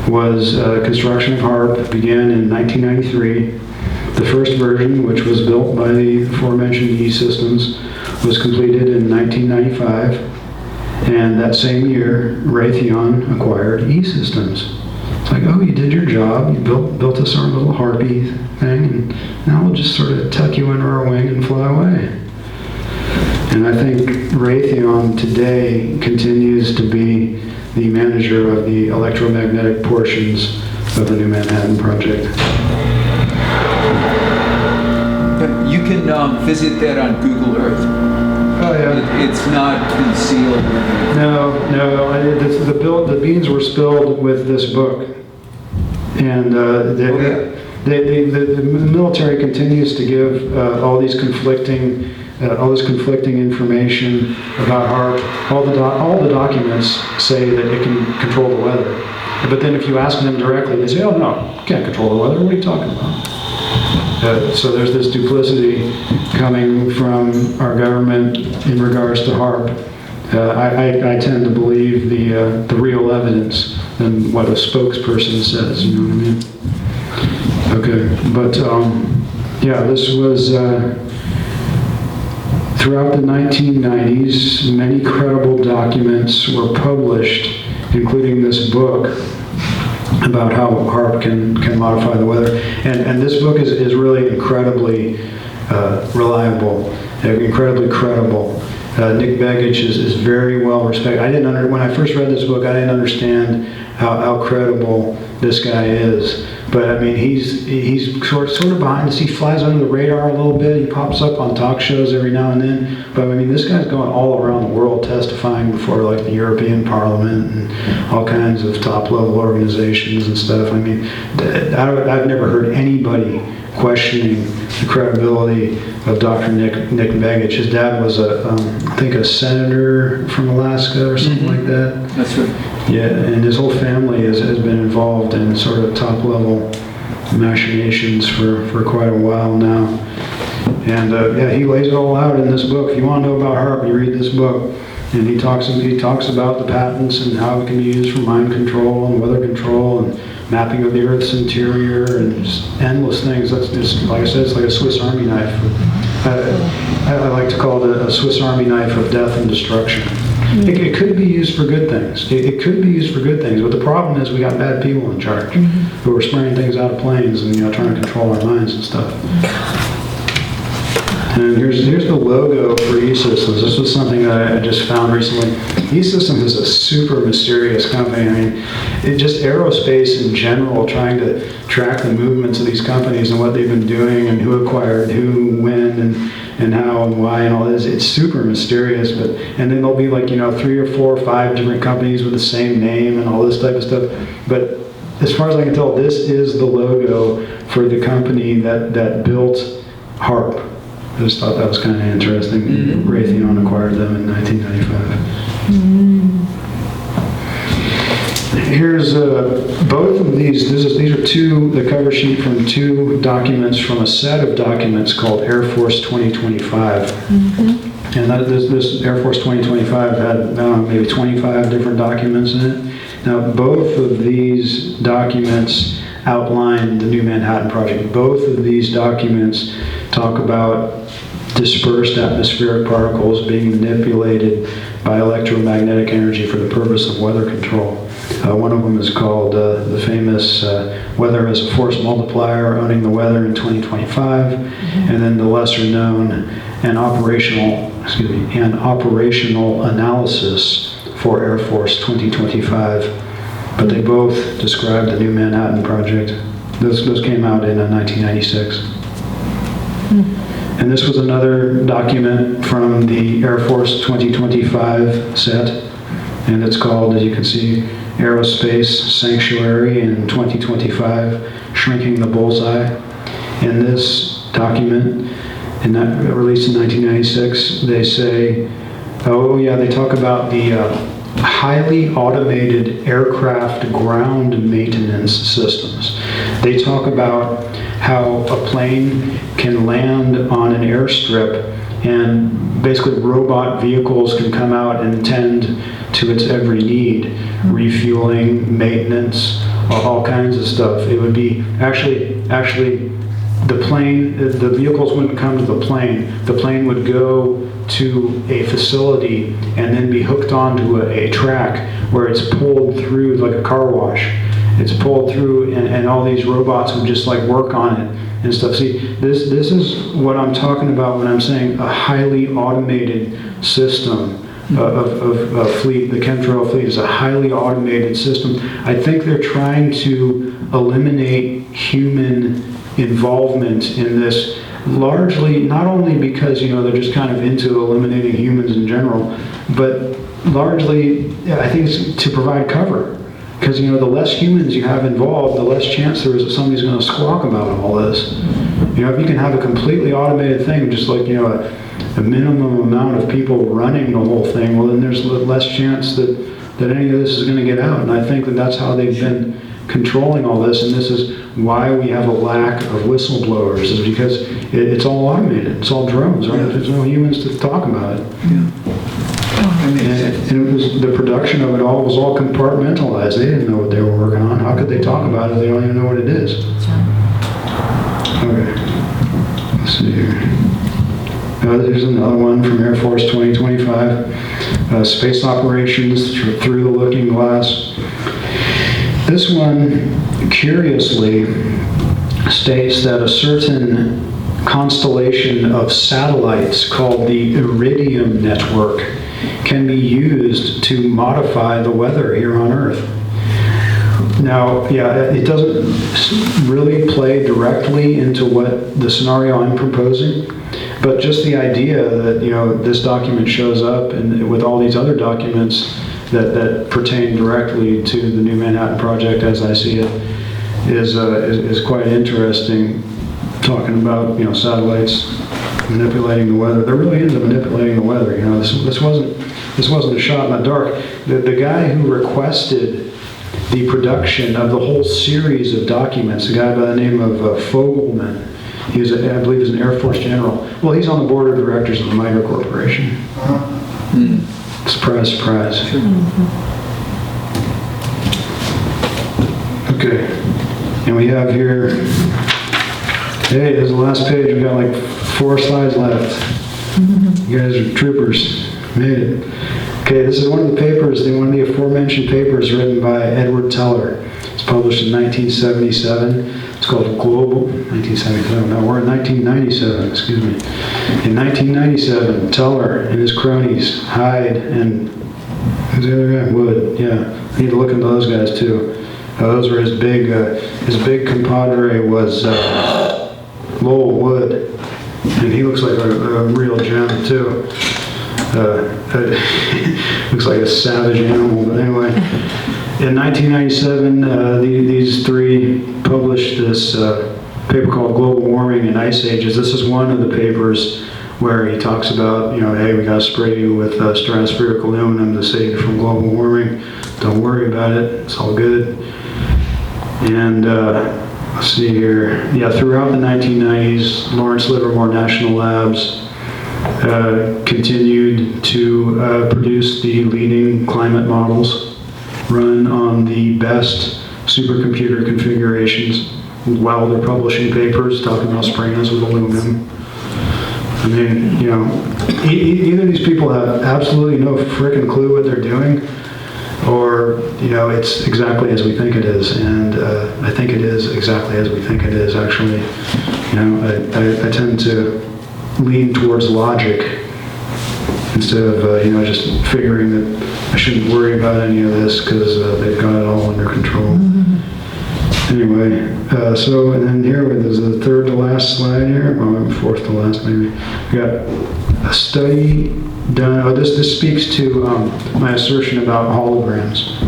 was, construction of HARP began in 1993. The first version, which was built by the aforementioned E-Systems, was completed in 1995. And that same year, Raytheon acquired E-Systems. It's like, oh, you did your job, you built us our little Harpy thing, and now we'll just sort of tuck you under our wing and fly away. And I think Raytheon today continues to be the manager of the electromagnetic portions of the New Manhattan Project. You can visit that on Google Earth. Oh, yeah. It's not concealed. No. The beans were spilled with this book, and the military continues to give all this conflicting information about HARP. All the documents say that it can control the weather, but then if you ask them directly, they say, "Oh no, you can't control the weather. What are you talking about?" So there's this duplicity coming from our government in regards to HARP. I tend to believe the real evidence than what a spokesperson says, you know what I mean? Okay, but yeah, this was throughout the 1990s, many credible documents were published, including this book, about how HARP can modify the weather. And this book is really incredibly reliable, incredibly credible. Nick Begich is very well respected. When I first read this book, I didn't understand how credible this guy is. But I mean, he's sort of behind the scenes. He flies under the radar a little bit. He pops up on talk shows every now and then. But I mean, this guy's going all around the world testifying before like the European Parliament and all kinds of top-level organizations and stuff. I mean, I've never heard anybody questioning the credibility of Dr. Nick Begich. His dad was I think a senator from Alaska or something like that. That's right. Yeah, and his whole family has been involved in sort of top-level machinations for quite a while now. And yeah, he lays it all out in this book. If you want to know about HARP, you read this book. And he talks about the patents and how it can be used for mind control and weather control and mapping of the Earth's interior and just endless things. That's just, like I said, it's like a Swiss Army knife. I like to call it a Swiss Army knife of death and destruction. It could be used for good things. It could be used for good things, but the problem is we got bad people in charge who are spraying things out of planes and trying to control our minds and stuff. And here's the logo for E-Systems. This was something that I just found recently. E-Systems is a super mysterious company. I mean, it just aerospace in general, trying to track the movements of these companies and what they've been doing and who acquired who, when, and how and why and all this. It's super mysterious. And then there'll be like 3 or 4 or 5 different companies with the same name and all this type of stuff. But as far as I can tell, this is the logo for the company that built HARP. I just thought that was kind of interesting. Raytheon acquired them in 1995. Here's both of these. These are the cover sheet from 2 documents from a set of documents called Air Force 2025. And this Air Force 2025 had maybe 25 different documents in it. Now, both of these documents outline the New Manhattan Project. Both of these documents talk about dispersed atmospheric particles being manipulated by electromagnetic energy for the purpose of weather control. One of them is called the famous Weather as a Force Multiplier, Owning the Weather in 2025, and then the lesser known and operational analysis for Air Force 2025, but they both describe the New Manhattan Project. Those came out in 1996. And this was another document from the Air Force 2025 set, and it's called, as you can see, Aerospace Sanctuary in 2025, Shrinking the Bullseye. In this document, released in 1996, they say, they talk about the highly automated aircraft ground maintenance systems. They talk about how a plane can land on an airstrip and basically robot vehicles can come out and tend to its every need, refueling, maintenance, all kinds of stuff. It would be actually the vehicles wouldn't come to the plane would go to a facility and then be hooked onto a track where it's pulled through like a car wash. It's pulled through and all these robots would just like work on it and stuff. See, this is what I'm talking about when I'm saying a highly automated system of fleet. The chemtrail fleet is a highly automated system. I think they're trying to eliminate human involvement in this, largely not only because they're just kind of into eliminating humans in general, but largely I think it's to provide cover. Because the less humans you have involved, the less chance there is that somebody's going to squawk about all this. If you can have a completely automated thing, just like a minimum amount of people running the whole thing, well then there's less chance that any of this is going to get out. And I think that's how they've been controlling all this, and this is why we have a lack of whistleblowers, is because it's all automated. It's all drones, right? There's no humans to talk about it. And it was, the production of it all was all compartmentalized. They didn't know what they were working on. How could they talk about it if they don't even know what it is? Okay. Let's see here. There's another one from Air Force 2025. Space operations through the looking glass. This one, curiously, states that a certain constellation of satellites called the Iridium Network can be used to modify the weather here on Earth. Now, it doesn't really play directly into what the scenario I'm proposing, but just the idea that, this document shows up and with all these other documents that pertain directly to the New Manhattan Project, as I see it, is quite interesting. Talking about satellites manipulating the weather. They're really into manipulating the weather. This wasn't a shot in the dark. The guy who requested the production of the whole series of documents, a guy by the name of Fogelman, I believe he's an Air Force general. Well, he's on the board of directors of the MITRE Corporation. Surprise, surprise. Okay, and we have here, hey, this is the last page. We've got like 4 slides left. You guys are troopers. Made it. Okay, this is one of the papers, one of the aforementioned papers written by Edward Teller. It's published in 1977. It's called Global, 1977, no, we're in 1997, excuse me. In 1997, Teller and his cronies, Hyde and, who's the other guy? Wood, yeah. I need to look into those guys too. Those were his big compadre was Lowell Wood. And he looks like a real gem too. Looks like a savage animal, but anyway. In 1997, these three published this paper called Global Warming and Ice Ages. This is one of the papers where he talks about, hey, we got to spray you with stratospheric aluminum to save you from global warming. Don't worry about it. It's all good. And let's see here. Yeah, throughout the 1990s, Lawrence Livermore National Labs continued to produce the leading climate models, run on the best supercomputer configurations while they're publishing papers talking about spraying us with aluminum. I mean, either these people have absolutely no frickin' clue what they're doing, or, it's exactly as we think it is. And I think it is exactly as we think it is, actually. I tend to lean towards logic instead of, just figuring that I shouldn't worry about any of this because they've got it all under control. Anyway, and then here, there's the third to last slide here, well, fourth to last maybe. We got a study done, this speaks to my assertion about holograms.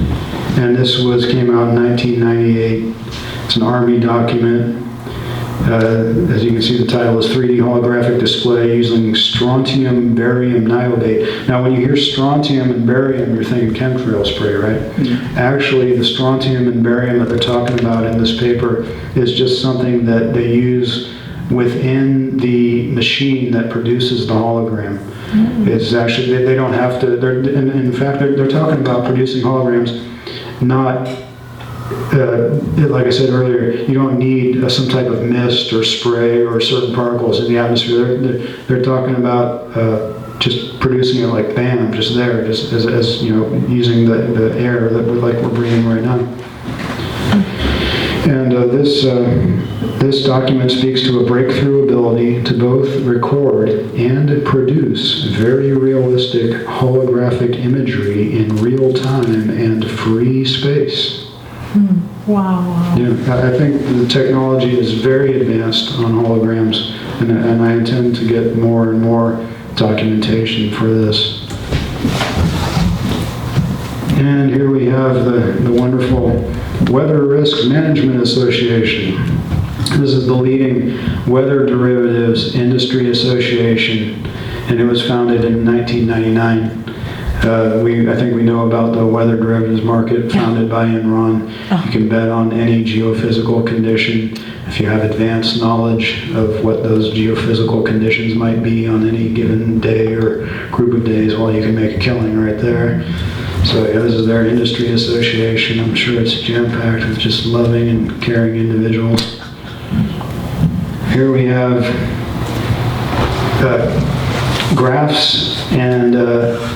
And this came out in 1998. It's an Army document. As you can see, the title is 3D holographic display using strontium barium niobate. Now, when you hear strontium and barium, you're thinking chemtrail spray, right? Mm-hmm. Actually, the strontium and barium that they're talking about in this paper is just something that they use within the machine that produces the hologram. Mm-hmm. It's actually, they don't have to, in fact, they're talking about producing holograms, not like I said earlier, you don't need some type of mist or spray or certain particles in the atmosphere. They're talking about just producing it like bam, just there, just as using the air that we're breathing right now. And this document speaks to a breakthrough ability to both record and produce very realistic holographic imagery in real time and free space. Wow. Yeah, I think the technology is very advanced on holograms, and I intend to get more and more documentation for this. And here we have the wonderful Weather Risk Management Association. This is the leading weather derivatives industry association, and it was founded in 1999. I think we know about the weather derivatives market founded by Enron. You can bet on any geophysical condition. If you have advanced knowledge of what those geophysical conditions might be on any given day or group of days, well, you can make a killing right there. So yeah, this is their industry association. I'm sure it's jam-packed with just loving and caring individuals. Here we have graphs and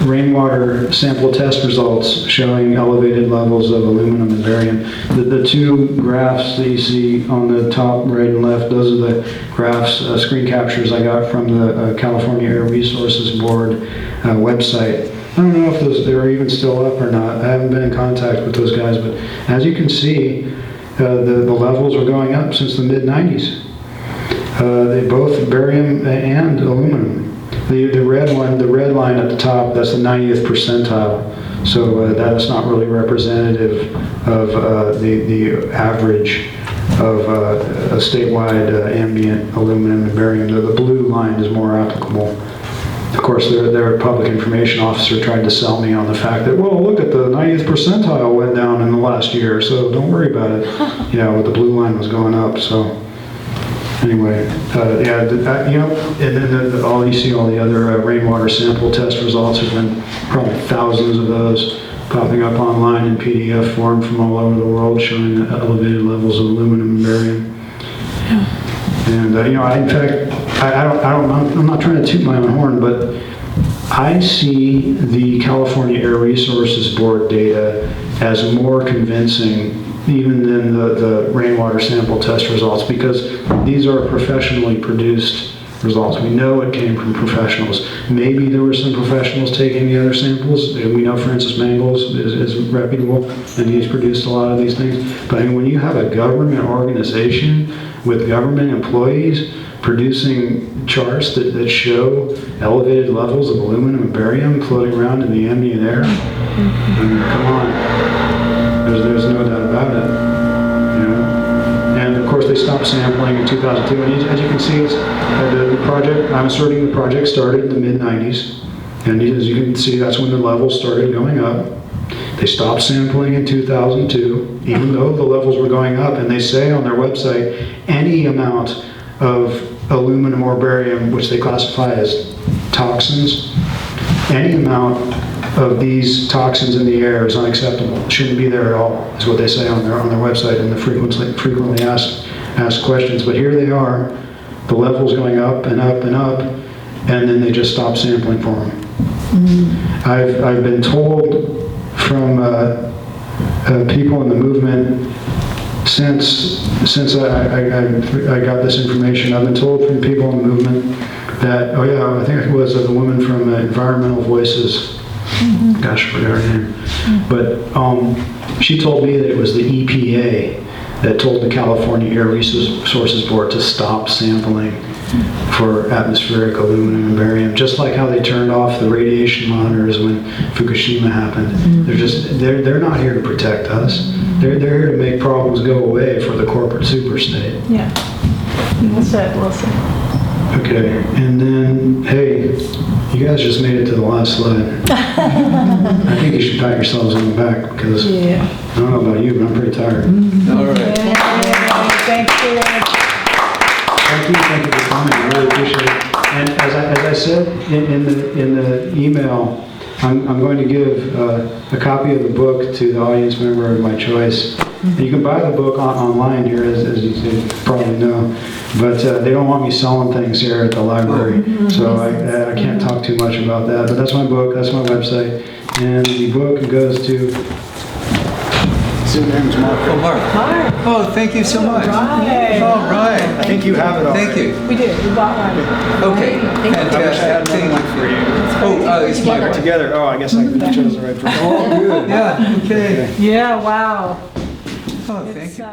rainwater sample test results showing elevated levels of aluminum and barium. The two graphs that you see on the top right and left, those are the graphs, screen captures I got from the California Air Resources Board website. I don't know if they're even still up or not. I haven't been in contact with those guys, but as you can see, the levels are going up since the mid-90s. They both barium and aluminum. The red line at the top, that's the 90th percentile. So that is not really representative of the average of a statewide ambient aluminum and barium. The blue line is more applicable. Of course, their public information officer tried to sell me on the fact that, well, look at the 90th percentile went down in the last year, so don't worry about it. But the blue line was going up, so. Anyway, and then all you see, all the other rainwater sample test results have been probably thousands of those popping up online in PDF form from all over the world, showing elevated levels of aluminum and barium. And in fact, I'm not trying to toot my own horn, but I see the California Air Resources Board data as more convincing even than the rainwater sample test results, because these are professionally produced results. We know it came from professionals. Maybe there were some professionals taking the other samples. We know Francis Mangels is reputable, and he's produced a lot of these things. But when you have a government organization with government employees producing charts that show elevated levels of aluminum and barium floating around in the ambient air, I mean, come on. There's no doubt about it, And of course, they stopped sampling in 2002. And as you can see, the project, I'm asserting the project started in the mid-90s. And as you can see, that's when the levels started going up. They stopped sampling in 2002, even though the levels were going up. And they say on their website, any amount of aluminum or barium, which they classify as toxins, any amount of these toxins in the air is unacceptable. It shouldn't be there at all, is what they say on their website in the frequently asked questions. But here they are, the levels going up and up and up, and then they just stop sampling for them. Mm-hmm. I've been told from people in the movement since I got this information. I've been told from people in the movement that, oh yeah, I think it was the woman from Environmental Voices. Gosh, I forgot her name. But she told me that it was the EPA that told the California Air Resources Board to stop sampling for atmospheric aluminum and barium, just like how they turned off the radiation monitors when Fukushima happened. They're not here to protect us. They're here to make problems go away for the corporate superstate. Yeah. Well said, well said. Okay, and then, hey, you guys just made it to the last slide. I think you should pat yourselves on the back because Yeah. I don't know about you, but I'm pretty tired. All right. Thank you. Thank you for coming. I really appreciate it. And as I said in the email, I'm going to give a copy of the book to the audience member of my choice. And you can buy the book online here, as you probably know. But they don't want me selling things here at the library, so I can't talk too much about that. But that's my book, that's my website, and the book goes to... His name's Mark. Oh, Mark. Oh, thank you so much. Right. All right. I think you have it already. Thank you. We did, we bought one. Okay, fantastic. Thank you. It's my Put together. Oh, I guess I chose the right person. Oh, good. Yeah, okay. Yeah, wow. Oh, thank It's, you.